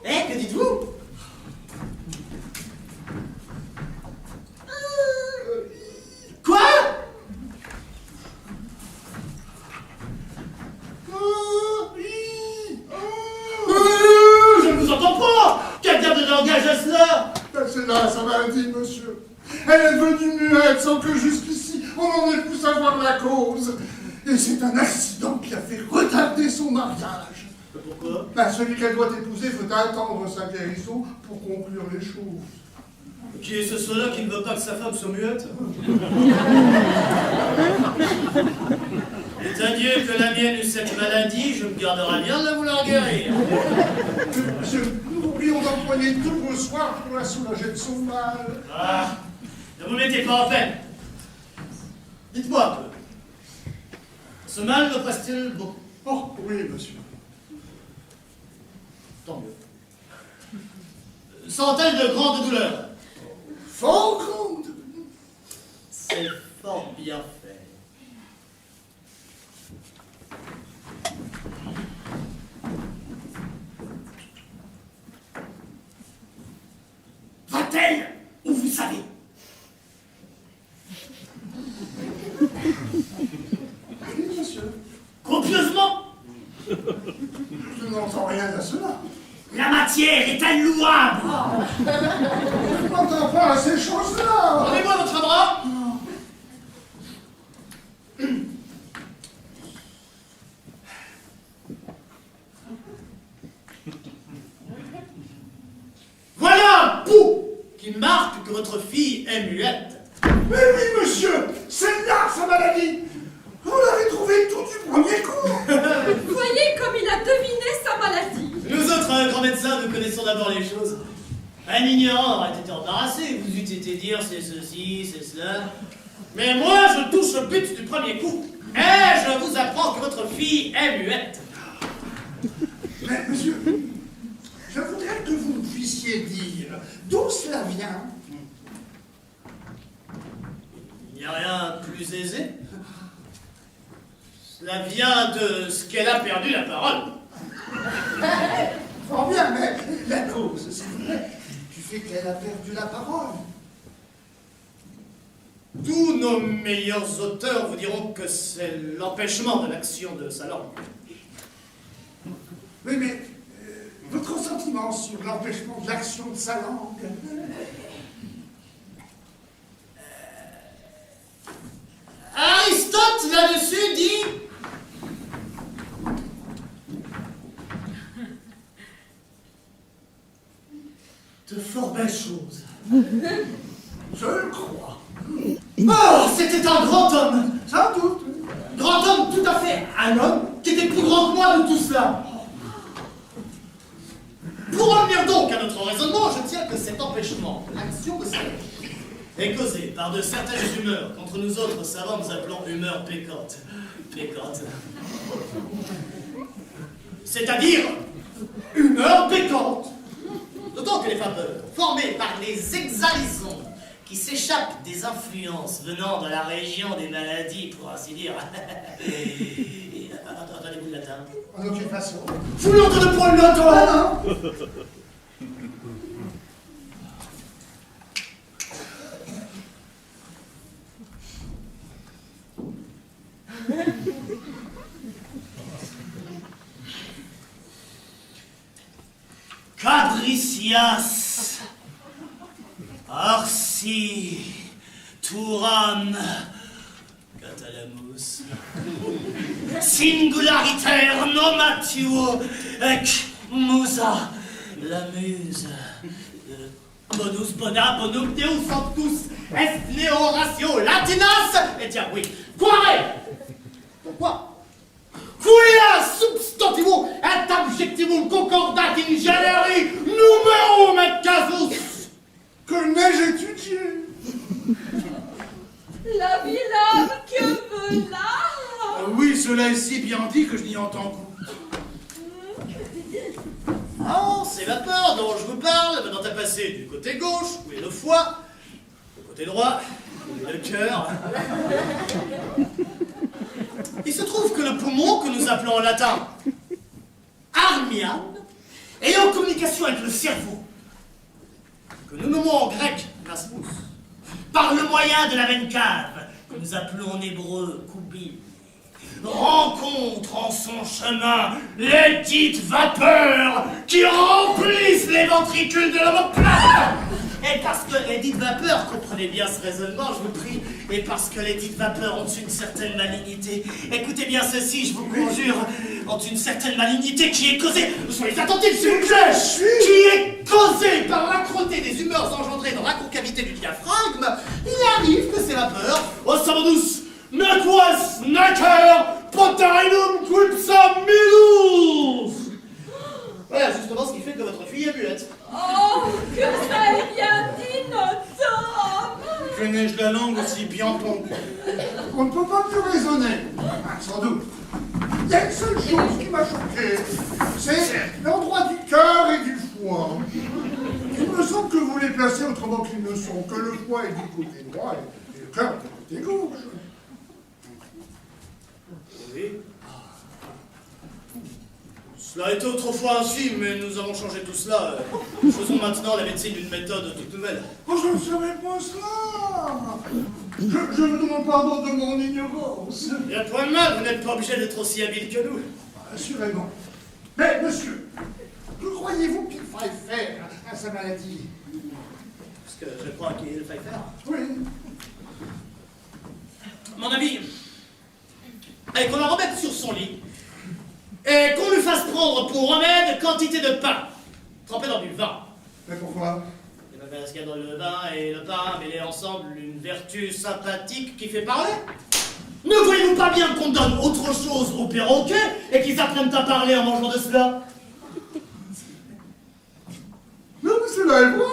Eh, que dites-vous? propos! Quel diable de langage est cela? C'est là sa maladie, monsieur. Elle est devenue muette sans que jusqu'ici on n'en ait pu savoir la cause. Et c'est un accident qui a fait retarder son mariage. Pourquoi? Celui qu'elle doit épouser faut attendre sa guérison pour conclure les choses. Qui est ce cela qui ne veut pas que sa femme soit muette? Et adieu que la mienne eut cette maladie, je me garderai bien de la vouloir guérir. Monsieur, nous vous prions d'employer tous vos soirs pour la soulager de son mal. Ah, ne vous mettez pas en peine. Dites-moi un peu. Ce mal me presse-t-il beaucoup? Oh, oui, monsieur. Tant mieux. Sent-elle de grandes douleurs? Fort grande. C'est fort bien fait. Va-t-elle où vous savez? Oui, monsieur. Copieusement? Je n'entends rien à cela. La matière est-elle louable? Je n'entends pas à ces choses-là. Donnez-moi votre bras. Voilà un pouls qui marque que votre fille est muette. Mais oui, monsieur, c'est là sa maladie. Vous l'avez trouvé tout du premier coup. Voyez comme il a deviné sa maladie. Nous autres grands médecins, nous connaissons d'abord les choses. Un ignorant aurait été embarrassé, vous eûtes été dire c'est ceci, c'est cela. Mais moi, je touche le but du premier coup. Et je vous apprends que votre fille est muette. Mais monsieur, je voudrais que vous puissiez dire d'où cela vient. Il n'y a rien de plus aisé. Cela vient de ce qu'elle a perdu la parole. Fort bien, mais la cause, c'est vrai, du fait qu'elle a perdu la parole. Tous nos meilleurs auteurs vous diront que c'est l'empêchement de l'action de sa langue. Oui, mais votre sentiment sur l'empêchement de l'action de sa langue. Aristote, là-dessus, dit... de fort belles choses. Je le crois. Oh, c'était un grand homme. Sans doute. Grand homme, tout à fait. Un homme qui était plus grand que moi de tout cela. Pour revenir donc à notre raisonnement, je tiens que cet empêchement de l'action de sa langue est causé par de certaines humeurs qu'entre nous autres savants nous appelons humeurs pécantes. Pécantes. C'est-à-dire humeurs pécantes. D'autant que les vapeurs, formées par les exhalaisons qui s'échappent des influences venant de la région des maladies, pour ainsi dire. Attendez-vous le latin? En aucune façon. Vous l'entendez point le latin? Ah non. Capricias, Arsi, Turam, Catalamus, Singulariter nomatio, ec musa, la muse, bonus bona, bonum deus sanctus, est neo ratio latinas, et tiens, oui, quare! Pourquoi? Quia substantivo et adjectivum concordat in generi numerum et casus. Que n'ai-je étudié? La vilaine que veut-là? Oui, cela est si bien dit que je n'y entends goût. Ah, ces vapeurs dont je vous parle venant à passer du côté gauche, où est le foie, du côté droit, où est le cœur. Il se trouve que le poumon, que nous appelons en latin armian, est en communication avec le cerveau, que nous nommons en grec plasmos, par le moyen de la veine cave, que nous appelons en hébreu koubine. rencontre en son chemin les dites vapeurs qui remplissent les ventricules de l'omoplate. Et parce que les dites vapeurs, comprenez bien ce raisonnement, je vous prie, et parce que les dites vapeurs ont une certaine malignité, écoutez bien ceci, je vous conjure, ont une certaine malignité qui est causée, soyez attentifs s'il vous plaît, qui est causée par l'âcreté des humeurs engendrées dans la concavité du diaphragme, il arrive que ces vapeurs, oh Samadus, nequas necker potainum quipsam minus. Voilà justement ce qui fait que votre fille est muette. Oh, que ça est bien dit, notre homme! Que n'ai-je la langue aussi bien pendue? On ne peut pas plus raisonner, sans doute. Il y a une seule chose qui m'a choqué, c'est l'endroit du cœur et du foie. Il me semble que vous les placez autrement qu'ils ne sont, que le foie est du côté droit et le cœur du côté gauche. Oui. Cela était autrefois ainsi, mais nous avons changé tout cela. Nous faisons maintenant la médecine d'une méthode toute nouvelle. Oh, je ne savais pas cela. Je vous demande pardon de mon ignorance. Il n'y a point de mal, vous n'êtes pas obligé d'être aussi habile que nous. Assurément. Mais, monsieur, que croyez-vous qu'il faille faire à sa maladie? Parce que je crois qu'il faille faire. Oui. Mon ami, et qu'on la remette sur son lit, et qu'on lui fasse prendre pour remède quantité de pain, trempé dans du vin. Mais pourquoi? Et bien, parce qu'il y a dans le vin et le pain mêlés ensemble une vertu sympathique qui fait parler. Ne voyez-vous pas bien qu'on donne autre chose aux perroquets et qu'ils apprennent à parler en mangeant de cela? Non, mais cela est vrai.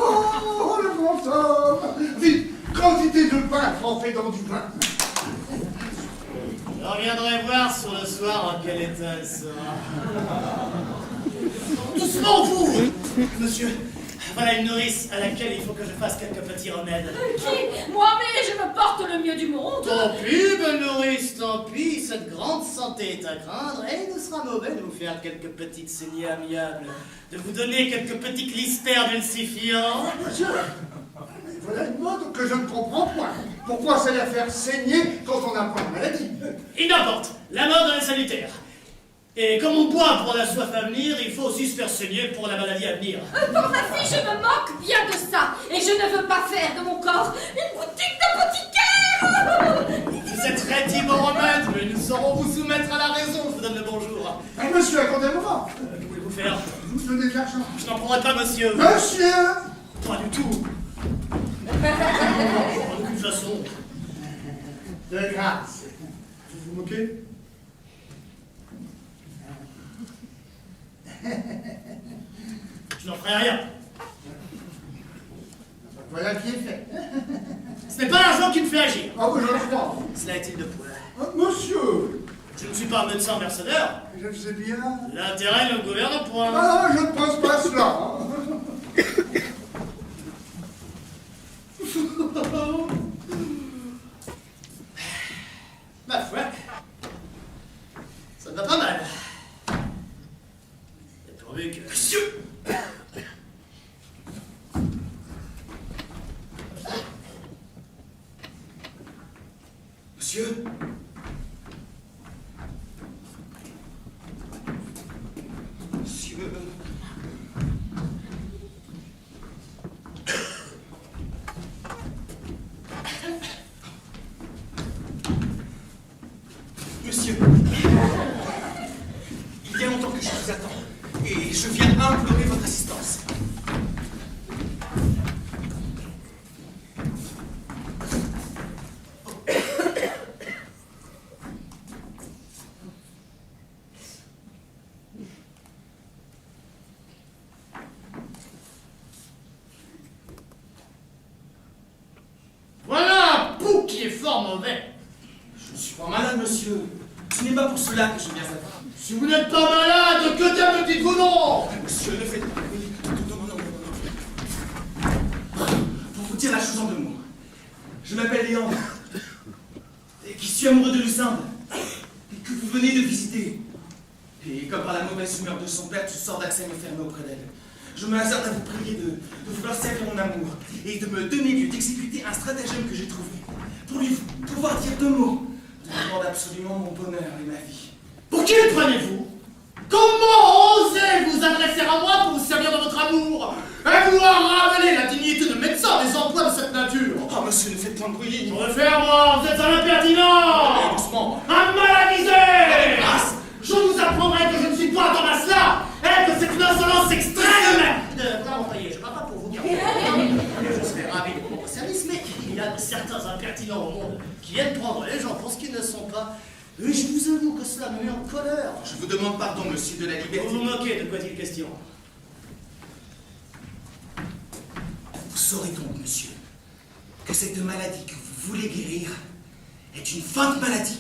Oh, le grand homme. Vite, quantité de pain trempé dans du vin. Je reviendrai voir sur le soir en quel état elle sera. Doucement, vous, monsieur. Voilà une nourrice à laquelle il faut que je fasse quelques petits remèdes. Qui? Moi, mais je me porte le mieux du monde! Tant pis, belle nourrice, tant pis. Cette grande santé est à craindre et il ne sera mauvais de vous faire quelques petites saignées amiables, de vous donner quelques petits clistères dulcifiants. Monsieur, mais voilà une mode que je ne comprends point. Pourquoi c'est la faire saigner quand on n'a pas de maladie? Il n'importe, la mode est salutaire. Et comme on boit pour la soif à venir, il faut aussi se faire saigner pour la maladie à venir. Pour ma fille, je me moque bien de ça! Et je ne veux pas faire de mon corps une boutique d'apothicaire! Vous êtes rétifs au remède, mais nous saurons vous soumettre à la raison. Je vous donne le bonjour. Mais monsieur, accordez-moi. Que voulez-vous faire? Vous me donnez de l'argent. Je n'en prendrai pas, monsieur. Monsieur! Pas du tout. De toute façon. De grâce. Vous vous moquez? Je n'en ferai rien. Voilà qui est fait. Ce n'est pas l'argent qui me fait agir. Ah, oui, je le crois. Cela est-il de poids? Monsieur! Je ne suis pas un médecin mercenaire. Je le sais bien. L'intérêt ne gouverne point. Ah, je ne pense pas cela. Ma foi, ça ne va pas mal. Et pourvu que... Monsieur! Monsieur? Monsieur? Monsieur, il y a longtemps que je vous attends, et je viens implorer votre assistance. Voilà un pouls qui est fort mauvais. Je ne suis pas malade, monsieur. Ce n'est pas pour cela que je viens à vous. Si vous n'êtes pas malade, que diable dites-vous non? Monsieur, ne faites pas. Non. Pour vous dire la chose en deux mots. Je m'appelle Léon. Et qui suis amoureux de Lucinde. Et que vous venez de visiter. Et comme par la mauvaise humeur de son père, toutes sortes d'accès me fermaient auprès d'elle. Je me hasarde à vous prier de vouloir servir mon amour et de me donner lieu d'exécuter un stratagème que j'ai trouvé pour lui pouvoir dire deux mots Je demande absolument mon bonheur et ma vie. Pour qui le prenez-vous? Comment osez vous adresser à moi pour vous servir de votre amour et vouloir ramener la dignité de médecin des emplois de cette nature? Oh, monsieur, ne faites point de bruit. Je réfère moi, vous êtes un impertinent, Doucement. un malavisé. Je vous apprendrai que je ne suis pas dans ma cela et que c'est une insolence extrême. Je parle pas pour vous dire. Je serais ravi de mon service, mais il y a certains impertinents au monde qui aiment prendre les gens pour ce qu'ils ne sont pas. Et je vous avoue que cela me met en colère. Je vous demande pardon, monsieur de la liberté. Vous vous moquez, de quoi est-il question? Vous saurez donc, monsieur, que cette maladie que vous voulez guérir est une feinte maladie.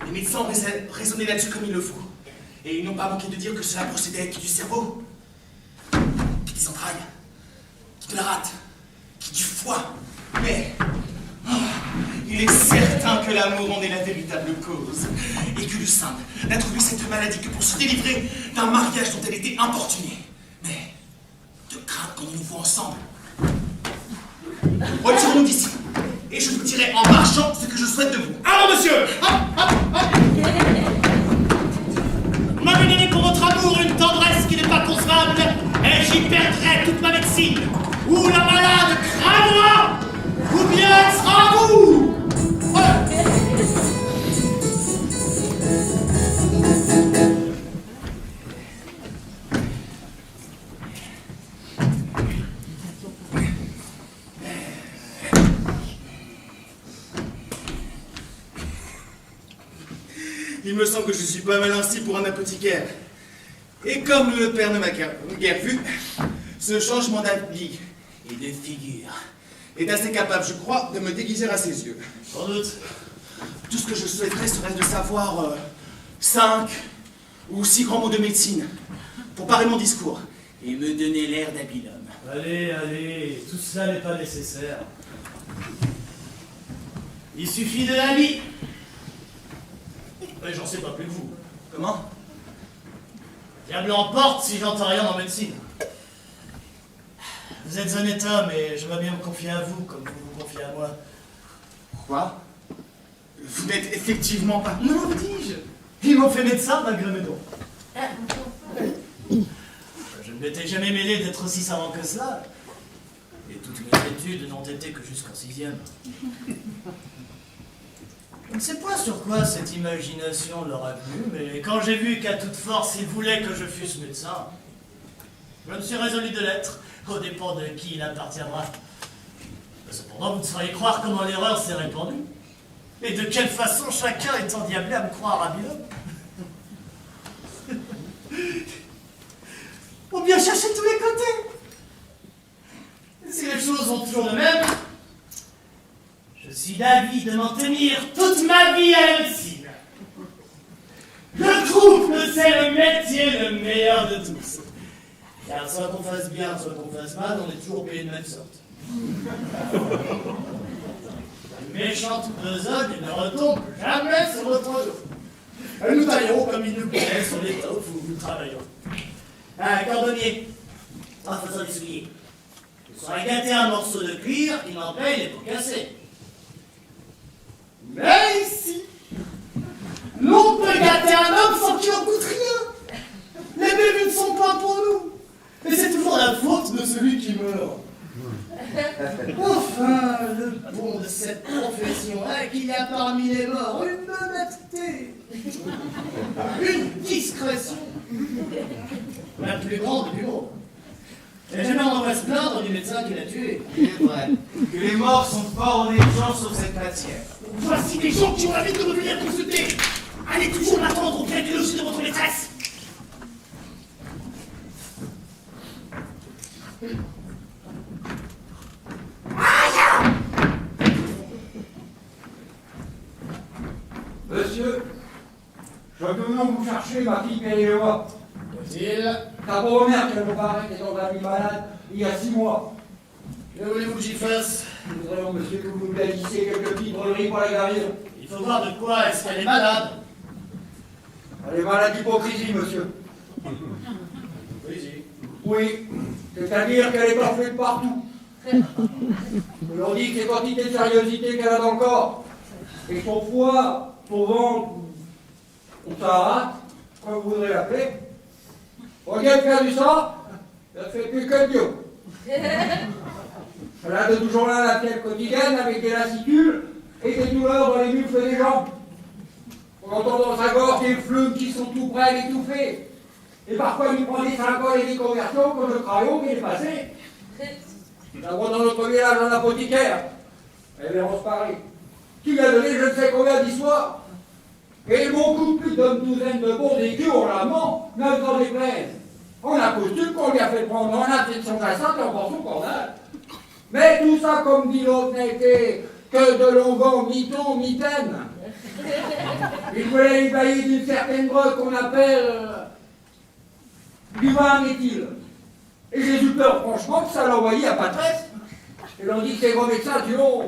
Les médecins ont raisonné là-dessus comme il le faut. Et ils n'ont pas manqué de dire que cela procédait qui du cerveau, qui des entrailles, qui de la rate, qui du foie. Mais il est certain que l'amour en est la véritable cause. Et que Lucinda n'a trouvé cette maladie que pour se délivrer d'un mariage dont elle était importunée. Mais de crainte qu'on ne nous voit ensemble. Retirons-nous d'ici. Et je vous dirai en marchant ce que je souhaite de vous. Alors, monsieur! Vous m'avez donné pour votre amour une tendresse qui n'est pas concevable, et j'y perdrai toute ma médecine. Ou la malade crânera, ou bien elle sera à vous! Il me semble que je suis pas mal ainsi pour un apothicaire. Et comme le père ne m'a guère vu, ce changement d'habit et de figure est assez capable, je crois, de me déguiser à ses yeux. Sans doute. Tout ce que je souhaiterais serait de savoir 5 ou 6 grands mots de médecine pour parer mon discours et me donner l'air d'habile homme. Allez, allez, tout cela n'est pas nécessaire. Il suffit de l'habit. Mais j'en sais pas plus que vous. Comment? Diable emporte si j'entends rien en médecine. Vous êtes honnête homme et je veux bien me confier à vous comme vous vous confiez à moi. Quoi? Vous n'êtes effectivement pas... Non, dis-je. Ils m'ont fait médecin malgré mes dons. Je ne m'étais jamais mêlé d'être aussi savant que cela. Et toutes mes études n'ont été que jusqu'en 6e. Je ne sais pas sur quoi cette imagination leur a plu, mais quand j'ai vu qu'à toute force ils voulaient que je fusse médecin, je me suis résolu de l'être, aux dépens de qui il appartiendra. Cependant, vous ne sauriez croire comment l'erreur s'est répandue, et de quelle façon chacun est endiablé à me croire habile homme. On vient chercher de tous les côtés. Si les choses vont toujours de même, je suis d'avis de m'en tenir toute ma vie à la médecine. Je trouve que c'est le métier le meilleur de tous. Car soit qu'on fasse bien, soit qu'on fasse mal, on est toujours payé de même sorte. Une méchante besogne ne retombe jamais sur notre dos. Nous taillerons comme il nous plaît sur l'étoffe où nous travaillons. Un cordonnier, en faisant des souliers, il sera gâté un morceau de cuir qui n'en paye les pots cassés. Mais ici, l'on peut gâter un homme sans qu'il en coûte rien. Les bébés ne sont pas pour nous. Et c'est toujours la faute de celui qui meurt. Enfin, le bon de cette profession est qu'il y a parmi les morts une honnêteté, une discrétion, la plus grande du monde. Et jamais on va se plaindre du médecin qui l'a tué. Il est vrai que les morts sont pas honnêtes gens sur cette matière. Voici des gens qui ont envie de me venir consulter. Allez toujours m'attendre au pied du logis de votre maîtresse. Monsieur, je venais vous chercher ma fille Péléloa. Qu'est-il? Ta beau-mère qui me paraît est dans un lit malade il y a 6 mois. Que voulez-vous que j'y fasse? Nous voudrions, monsieur, que vous nous plaisiez quelques petites broderies pour la guérison. Il faut voir de quoi est-ce qu'elle est malade. Elle est malade d'hypocrisie, monsieur. Oui. Oui, c'est-à-dire qu'elle est enflée de partout. On dit que c'est quantité de sérieuxité qu'elle a dans le corps. Et son foie, son ventre, son Sahara, comme vous voudrez l'appeler, au lieu de faire du sang, elle fait plus que Dieu. Elle a de toujours là la fièvre quotidienne avec des lassitudes et des douleurs dans les muscles des jambes. On entend dans sa gorge des flumes qui sont tout près d'étouffer. Et parfois, il lui prend des alcools et des conversions comme le crayon qui est passé. Nous avons dans notre village un apothicaire, Révérence Paris, qui lui a donné je ne sais combien d'histoires. Et beaucoup plus d'une douzaine de bons et hurlements, même dans les plaines. On a coutume qu'on lui a fait prendre en infection jacente et en pension cornale. Mais tout ça, comme dit l'autre, n'était que de longuant mi-ton, mi-taine. Il voulait lui bailler d'une certaine drogue qu'on appelle du vin méthyle. Et j'ai eu peur, franchement, que ça l'envoyait à Patresse. Et l'on dit que ces gros médecins, tu vois,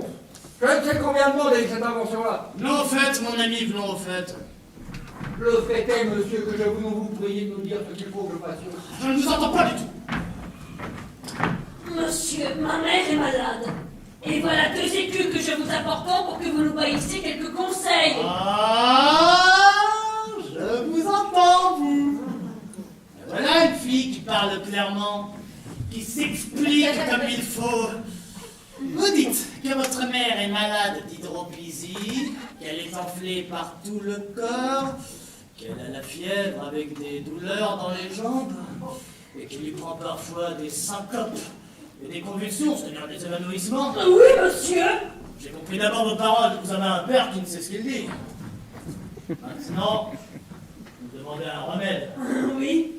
je ne sais combien de monde avec cette invention-là. Non, au fait, mon ami, venons au fait. Le fait est, monsieur, que je veux vous prier de nous dire ce qu'il faut que je fasse. Je ne vous entends pas du tout. Monsieur, ma mère est malade. Et voilà 2 écus que je vous apportons pour que vous nous baillissiez quelques conseils. Ah, je vous entends, vous. Voilà une fille qui parle clairement, qui s'explique comme il faut. Vous dites que votre mère est malade d'hydropisie, qu'elle est enflée par tout le corps, qu'elle a la fièvre avec des douleurs dans les jambes, et qu'il lui prend parfois des syncopes et des convulsions, c'est-à-dire des évanouissements. Oui, monsieur. J'ai compris d'abord vos paroles, vous avez un père qui ne sait ce qu'il dit. Maintenant, vous demandez un remède. Oui.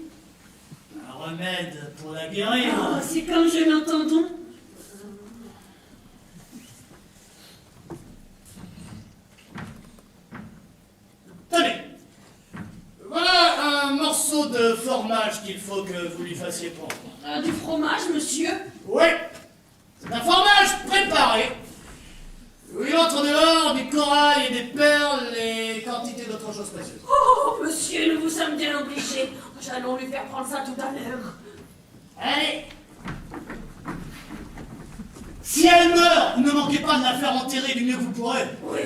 Un remède pour la guérir. Oh, c'est comme je l'entends. Tenez, voilà un morceau de fromage qu'il faut que vous lui fassiez prendre. Du fromage, monsieur. Oui, c'est un fromage préparé. Il entre dehors du corail et des perles et quantité d'autres choses précieuses. Oh, monsieur, nous vous sommes bien obligés. J'allons lui faire prendre ça tout à l'heure. Allez. Si elle meurt, ne manquez pas de la faire enterrer du mieux que vous pourrez. Oui.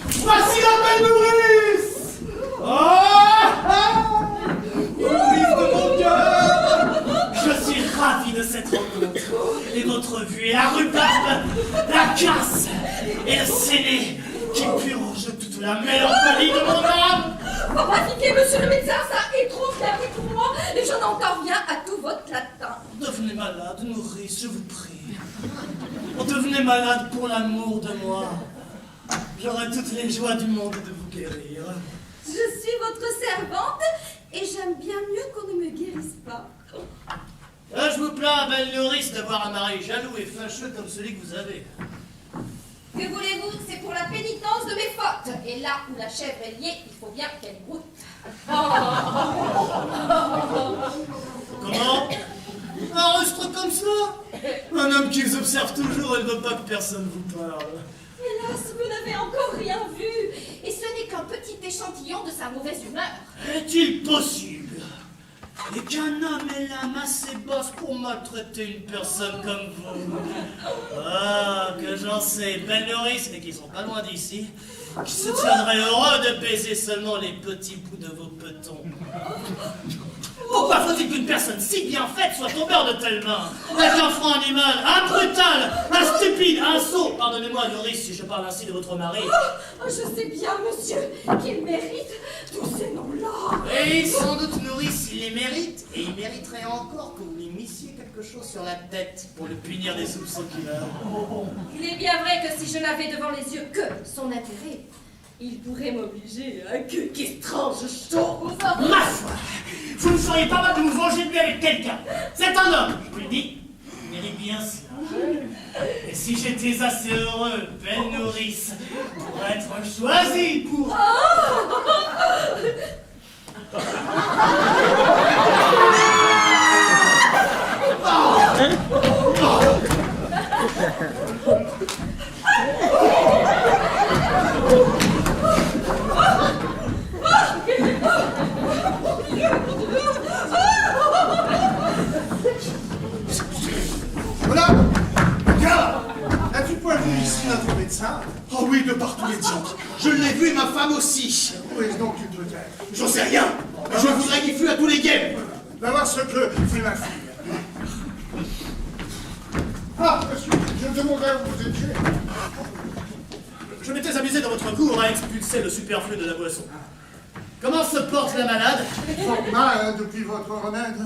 Voici la belle nourrice. Nourrice de mon cœur. Je suis ravi de cette rencontre. Et votre vue et la rhubarbe, la casse et le séné qui purge toute la mélancolie de mon âme. Faut pas piquer, monsieur le médecin, ça est trop clair pour moi et je n'entends rien à tout votre latin. Devenez malade, nourrice, je vous prie. Devenez malade pour l'amour de moi. J'aurai toutes les joies du monde de vous guérir. Je suis votre servante et j'aime bien mieux qu'on ne me guérisse pas. Je vous plains, belle nourrice, d'avoir un mari jaloux et fâcheux comme celui que vous avez. Que voulez-vous? C'est pour la pénitence de mes fautes. Et là où la chèvre est liée, il faut bien qu'elle goûte. Comment? Un rustre comme ça? Un homme qui vous observe toujours et ne veut pas que personne vous parle. Hélas, vous n'avez encore rien vu. Et ce n'est qu'un petit échantillon de sa mauvaise humeur. Est-il possible? Et qu'un homme ait l'âme assez basse pour maltraiter une personne comme vous? Ah, que j'en sais, belle nourrice, mais qui sont pas loin d'ici, qui se tiendraient heureux de baiser seulement les petits bouts de vos petons. Pourquoi faut-il qu'une personne si bien faite soit tombée en de telles mains? Un franc animal, un brutal, un stupide, un sot. Pardonnez-moi, nourrice, si je parle ainsi de votre mari. Oh, je sais bien, monsieur, qu'il mérite tous ces noms-là. Et sans doute, nourrice, il les mérite, et il mériterait encore que vous lui missiez quelque chose sur la tête pour le punir des soupçons qu'il a. Il est bien vrai que si je n'avais devant les yeux que son intérêt, il pourrait m'obliger à quelque étrange chose. Ma foi, vous ne feriez pas mal de vous venger de lui avec quelqu'un. C'est un homme, je vous le dis. Il mérite bien cela. Et si j'étais assez heureux, belle nourrice, pour être choisi pour... médecin? Oh oui, de partout les gens. Je l'ai vu et ma femme aussi. Où est-ce donc tu te tiens? J'en sais rien. Je voudrais qu'il fût à tous les games. Va voir ce que fait ma fille. Ah, monsieur, je demandais où vous étiez. Je m'étais amusé dans votre cour à expulser le superflu de la boisson. Comment se porte la malade? Fort mal, hein, depuis votre remède.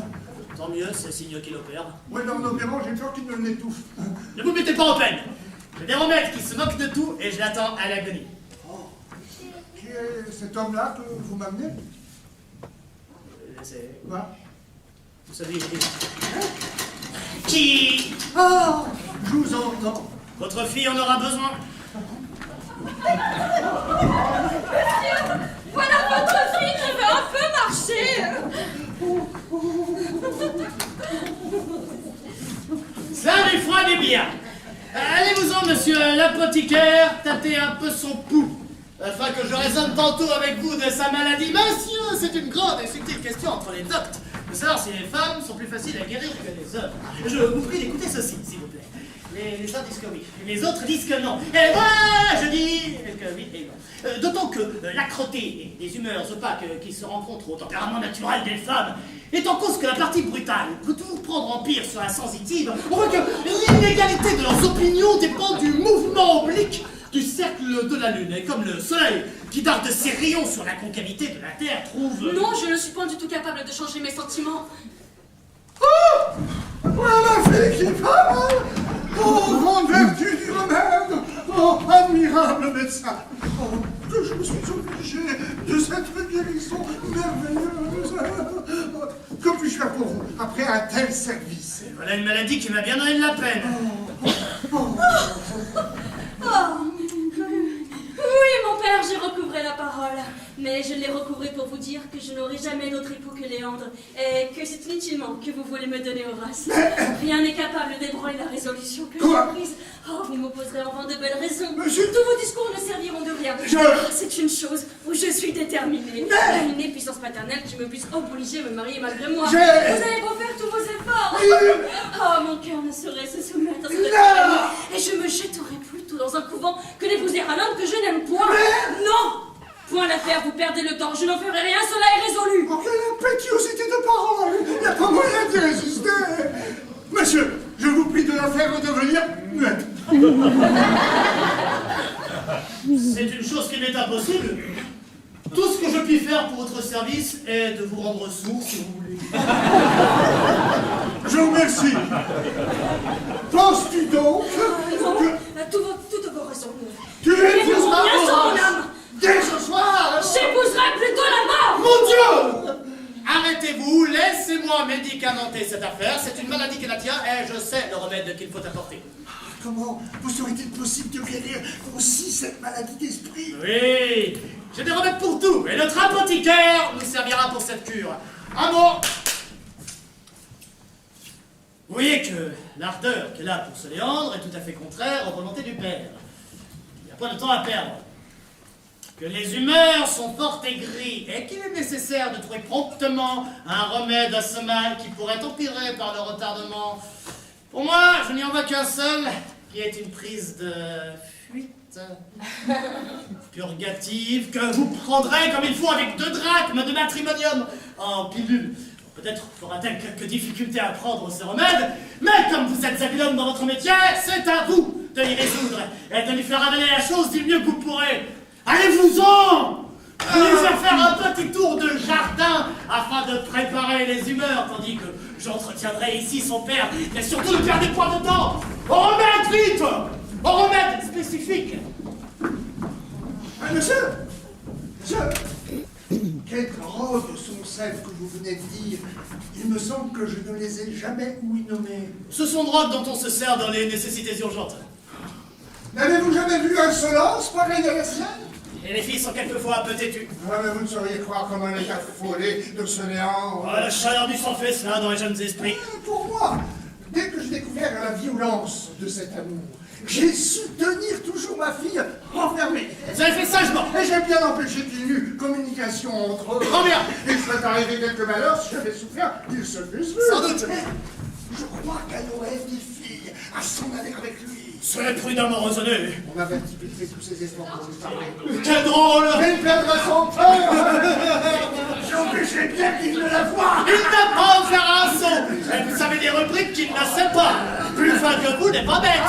Tant mieux, c'est signe qu'il opère. Oui, mais en opérant, j'ai peur qu'il ne l'étouffe. Ne vous mettez pas en peine. J'ai des remèdes qui se moquent de tout et je l'attends à l'agonie. Qui est cet homme-là que vous m'amenez? C'est... Quoi? Vous savez... Qui? Ah, je vous entends. Votre fille en aura besoin. Voilà votre fille qui veut un peu marcher. Ça refroidit bien. Allez-vous-en, monsieur l'apothicaire, tâtez un peu son pouls, afin que je raisonne tantôt avec vous de sa maladie. Monsieur, c'est une grande et subtile question entre les doctes, de savoir si les femmes sont plus faciles à guérir que les hommes. Je vous prie d'écouter ceci, s'il vous plaît. Les uns disent que oui, les autres disent que non. Et moi, je dis que oui et non. D'autant que l'âcreté et les humeurs opaques qui se rencontrent au tempérament naturel des femmes est en cause que la partie brutale peut toujours prendre empire sur la sensitive. On voit que l'inégalité de leurs opinions dépend du mouvement oblique du cercle de la Lune. Et comme le Soleil, qui darde ses rayons sur la concavité de la Terre, trouve... Non, je ne suis pas du tout capable de changer mes sentiments. Oh! Voilà ma fille qui parle! Oh, grande vertu du remède! Oh, admirable médecin! Oh, que je me suis obligé de cette guérison merveilleuse! Que puis-je faire pour vous après un tel service? Voilà une maladie qui m'a bien donné de la peine. Oui, mon père, j'ai recouvré la parole. Mais je l'ai recouvré pour vous dire que je n'aurai jamais d'autre époux que Léandre, et que c'est inutilement que vous voulez me donner Horace. Rien n'est capable d'ébranler la résolution que j'ai prise. Oh, vous m'opposerez en vain de belles raisons. Monsieur... Tous vos discours ne serviront de rien. C'est une chose où je suis déterminée. Une puissance paternelle qui me puisse obliger à me marier malgré moi. Vous avez beau faire tous vos efforts. Oh, mon cœur ne saurait se soumettre à cette tyrannie, et je me jetterai plutôt dans un couvent que d'épouser un homme que je n'aime point. Non! Point d'affaire, vous perdez le temps, je n'en ferai rien, cela est résolu. Oh, quelle impétuosité de parole! Il n'y a pas moyen d'y résister! Monsieur, je vous prie de la faire redevenir muette. C'est une chose qui m'est impossible. Tout ce que je puis faire pour votre service est de vous rendre sourd, si vous voulez. Je vous remercie. Penses-tu donc que... Toutes vos raisons. Tu es Bien sur mon âme. Dès ce soir! J'épouserai plutôt la mort. Mon Dieu! Arrêtez-vous, laissez-moi médicamenter cette affaire. C'est une maladie qui la tient et je sais le remède qu'il faut apporter. Comment vous serait-il possible de guérir aussi cette maladie d'esprit? Oui, j'ai des remèdes pour tout et notre apothicaire nous servira pour cette cure. Un mot. Vous voyez que l'ardeur qu'elle a pour ce Léandre est tout à fait contraire aux volontés du père. Il n'y a pas de temps à perdre. Que les humeurs sont fort aigries et qu'il est nécessaire de trouver promptement un remède à ce mal qui pourrait empirer par le retardement. Pour moi, je n'y en vois qu'un seul, qui est une prise de fuite purgative que vous prendrez comme il faut avec 2 drachmes de matrimonium en pilule. Peut-être fera-t-elle quelques difficultés à prendre ce remède, mais comme vous êtes habile homme dans votre métier, c'est à vous de l'y résoudre et de lui faire avaler la chose du mieux que vous pourrez. Allez-vous-en! Allez faire un petit tour de jardin afin de préparer les humeurs, tandis que j'entretiendrai ici son père, et surtout ne perdez point de temps! Au remède, vite! Au remède spécifique! Monsieur! Quelles drogues sont celles que vous venez de dire? Il me semble que je ne les ai jamais ouï nommer. Ce sont drogues dont on se sert dans les nécessités urgentes. N'avez-vous jamais vu insolence pareille à la sienne? Et les filles sont quelquefois un peu têtues. Ouais, mais vous ne sauriez croire comment elle est affolée de ce néant. Oh, la chaleur du sang fait cela dans les jeunes esprits. Pour moi, dès que j'ai découvert la violence de cet amour, j'ai su tenir toujours ma fille enfermée. Vous avez fait sagement. Et j'ai bien empêché qu'il y eût communication entre eux. Trop bien. Il serait arrivé quelques malheurs si j'avais souffert qu'ils se fussent vus. Sans doute. Je crois qu'elle aurait des filles à s'en aller avec lui. Soyez prudemment raisonné. On avait typifié tous ces efforts pour vous parler. Quel drôle! Il perdra son père. J'empêcherai bien qu'il ne la voie. Il n'a pas offert un son! Et vous savez des rubriques qu'il ne sait pas! Plus fin que vous n'est pas bête!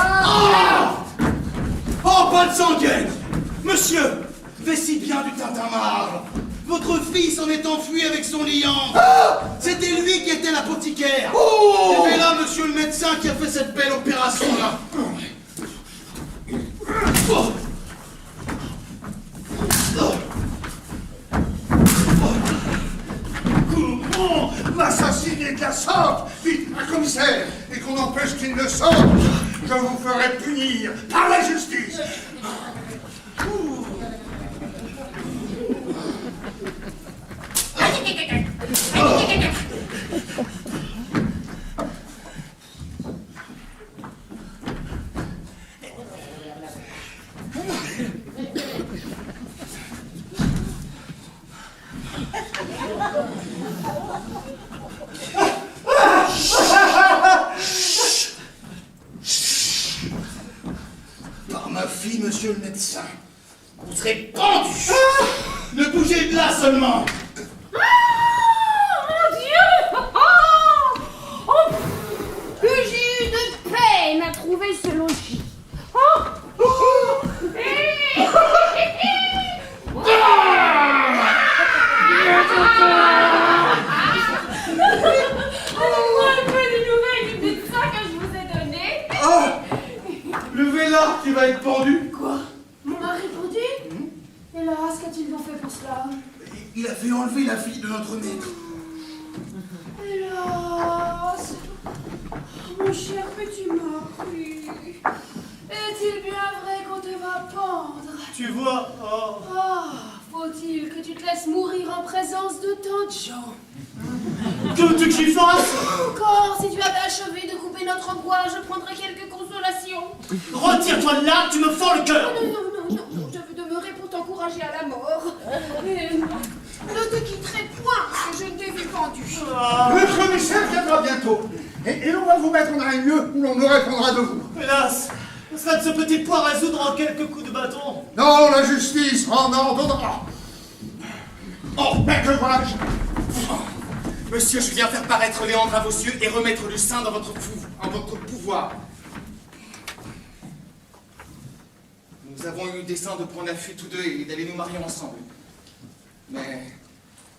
Oh, oh, pas de sanguine. Monsieur, vessie bien du tintamarre. Votre fils en est enfui avec son liant. C'était lui qui était l'apothicaire. Oh. Et là, monsieur le médecin qui a fait cette belle opération-là. Oh. Comment m'assassiner de la sorte? Vite, un commissaire, et qu'on empêche qu'il ne sorte. Je vous ferai punir par la justice. Par ma fille, monsieur le médecin, vous serez pendu. Ne bougez de là seulement. Mon Dieu! Oh, que j'ai eu de peine à trouver ce logis. Donnez-moi un peu des nouvelles du médecin que je vous ai donné. Oh, levez-la, tu vas être pendu. Quoi? Mon mari pendu? Hélas, qu'a-t-il donc fait pour cela? Il a fait enlever la fille de notre maître. Hélas! Mon cher petit mari, est-il bien vrai qu'on te va pendre? Tu vois, oh. Ah, faut-il que tu te laisses mourir en présence de tant de gens? Que veux-tu que j'y fasse? Encore, si tu avais achevé de couper notre bois, je prendrais quelques consolations. Retire-toi de là, tu me fends le cœur! Non, je veux demeurer pour t'encourager à la mort. Mais ne te quitterai point si je ne t'ai vu pendu. Le commissaire viendra bientôt. Et l'on va vous mettre dans un lieu où l'on me répondra de vous. Hélas, ça ne se peut-il point résoudre en quelques coups de bâton? Non, la justice en ordonnera. Oh, mais que vois-je? Monsieur, je viens faire paraître Léandre à vos yeux et remettre le sein dans votre pouvoir. Nous avons eu dessein de prendre la fuite tous deux et d'aller nous marier ensemble. Mais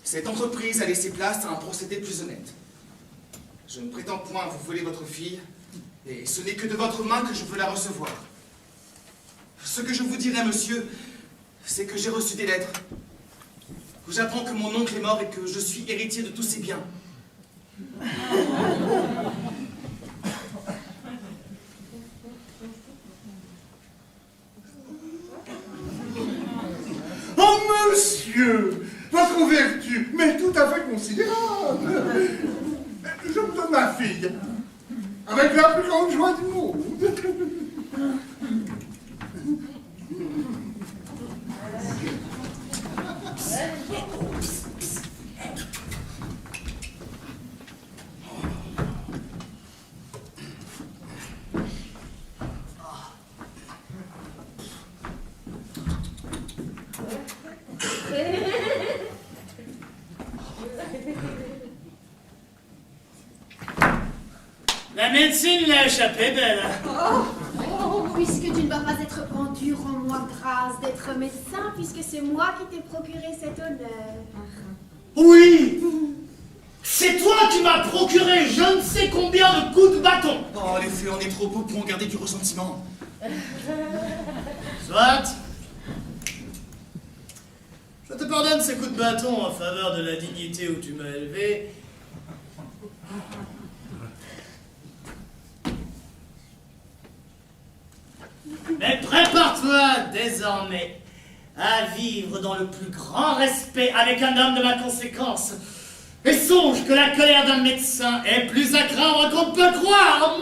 cette entreprise a laissé place à un procédé plus honnête. Je ne prétends point vous voler votre fille, et ce n'est que de votre main que je veux la recevoir. Ce que je vous dirai, monsieur, c'est que j'ai reçu des lettres, où j'apprends que mon oncle est mort et que je suis héritier de tous ses biens. Oh, monsieur, votre vertu m'est tout à fait considérable. Je vous donne ma fille, avec la plus grande joie du monde. La médecine l'a échappé, belle. Puisque tu ne vas pas être pendu, rends-moi grâce d'être médecin, puisque c'est moi qui t'ai procuré cet honneur. Oui! C'est toi qui m'as procuré je ne sais combien de coups de bâton. Oh, les feux en est trop beau pour en garder du ressentiment. Soit. Je te pardonne ces coups de bâton en faveur de la dignité où tu m'as élevé. Mais prépare-toi désormais à vivre dans le plus grand respect avec un homme de ma conséquence. Et songe que la colère d'un médecin est plus à craindre qu'on ne peut croire.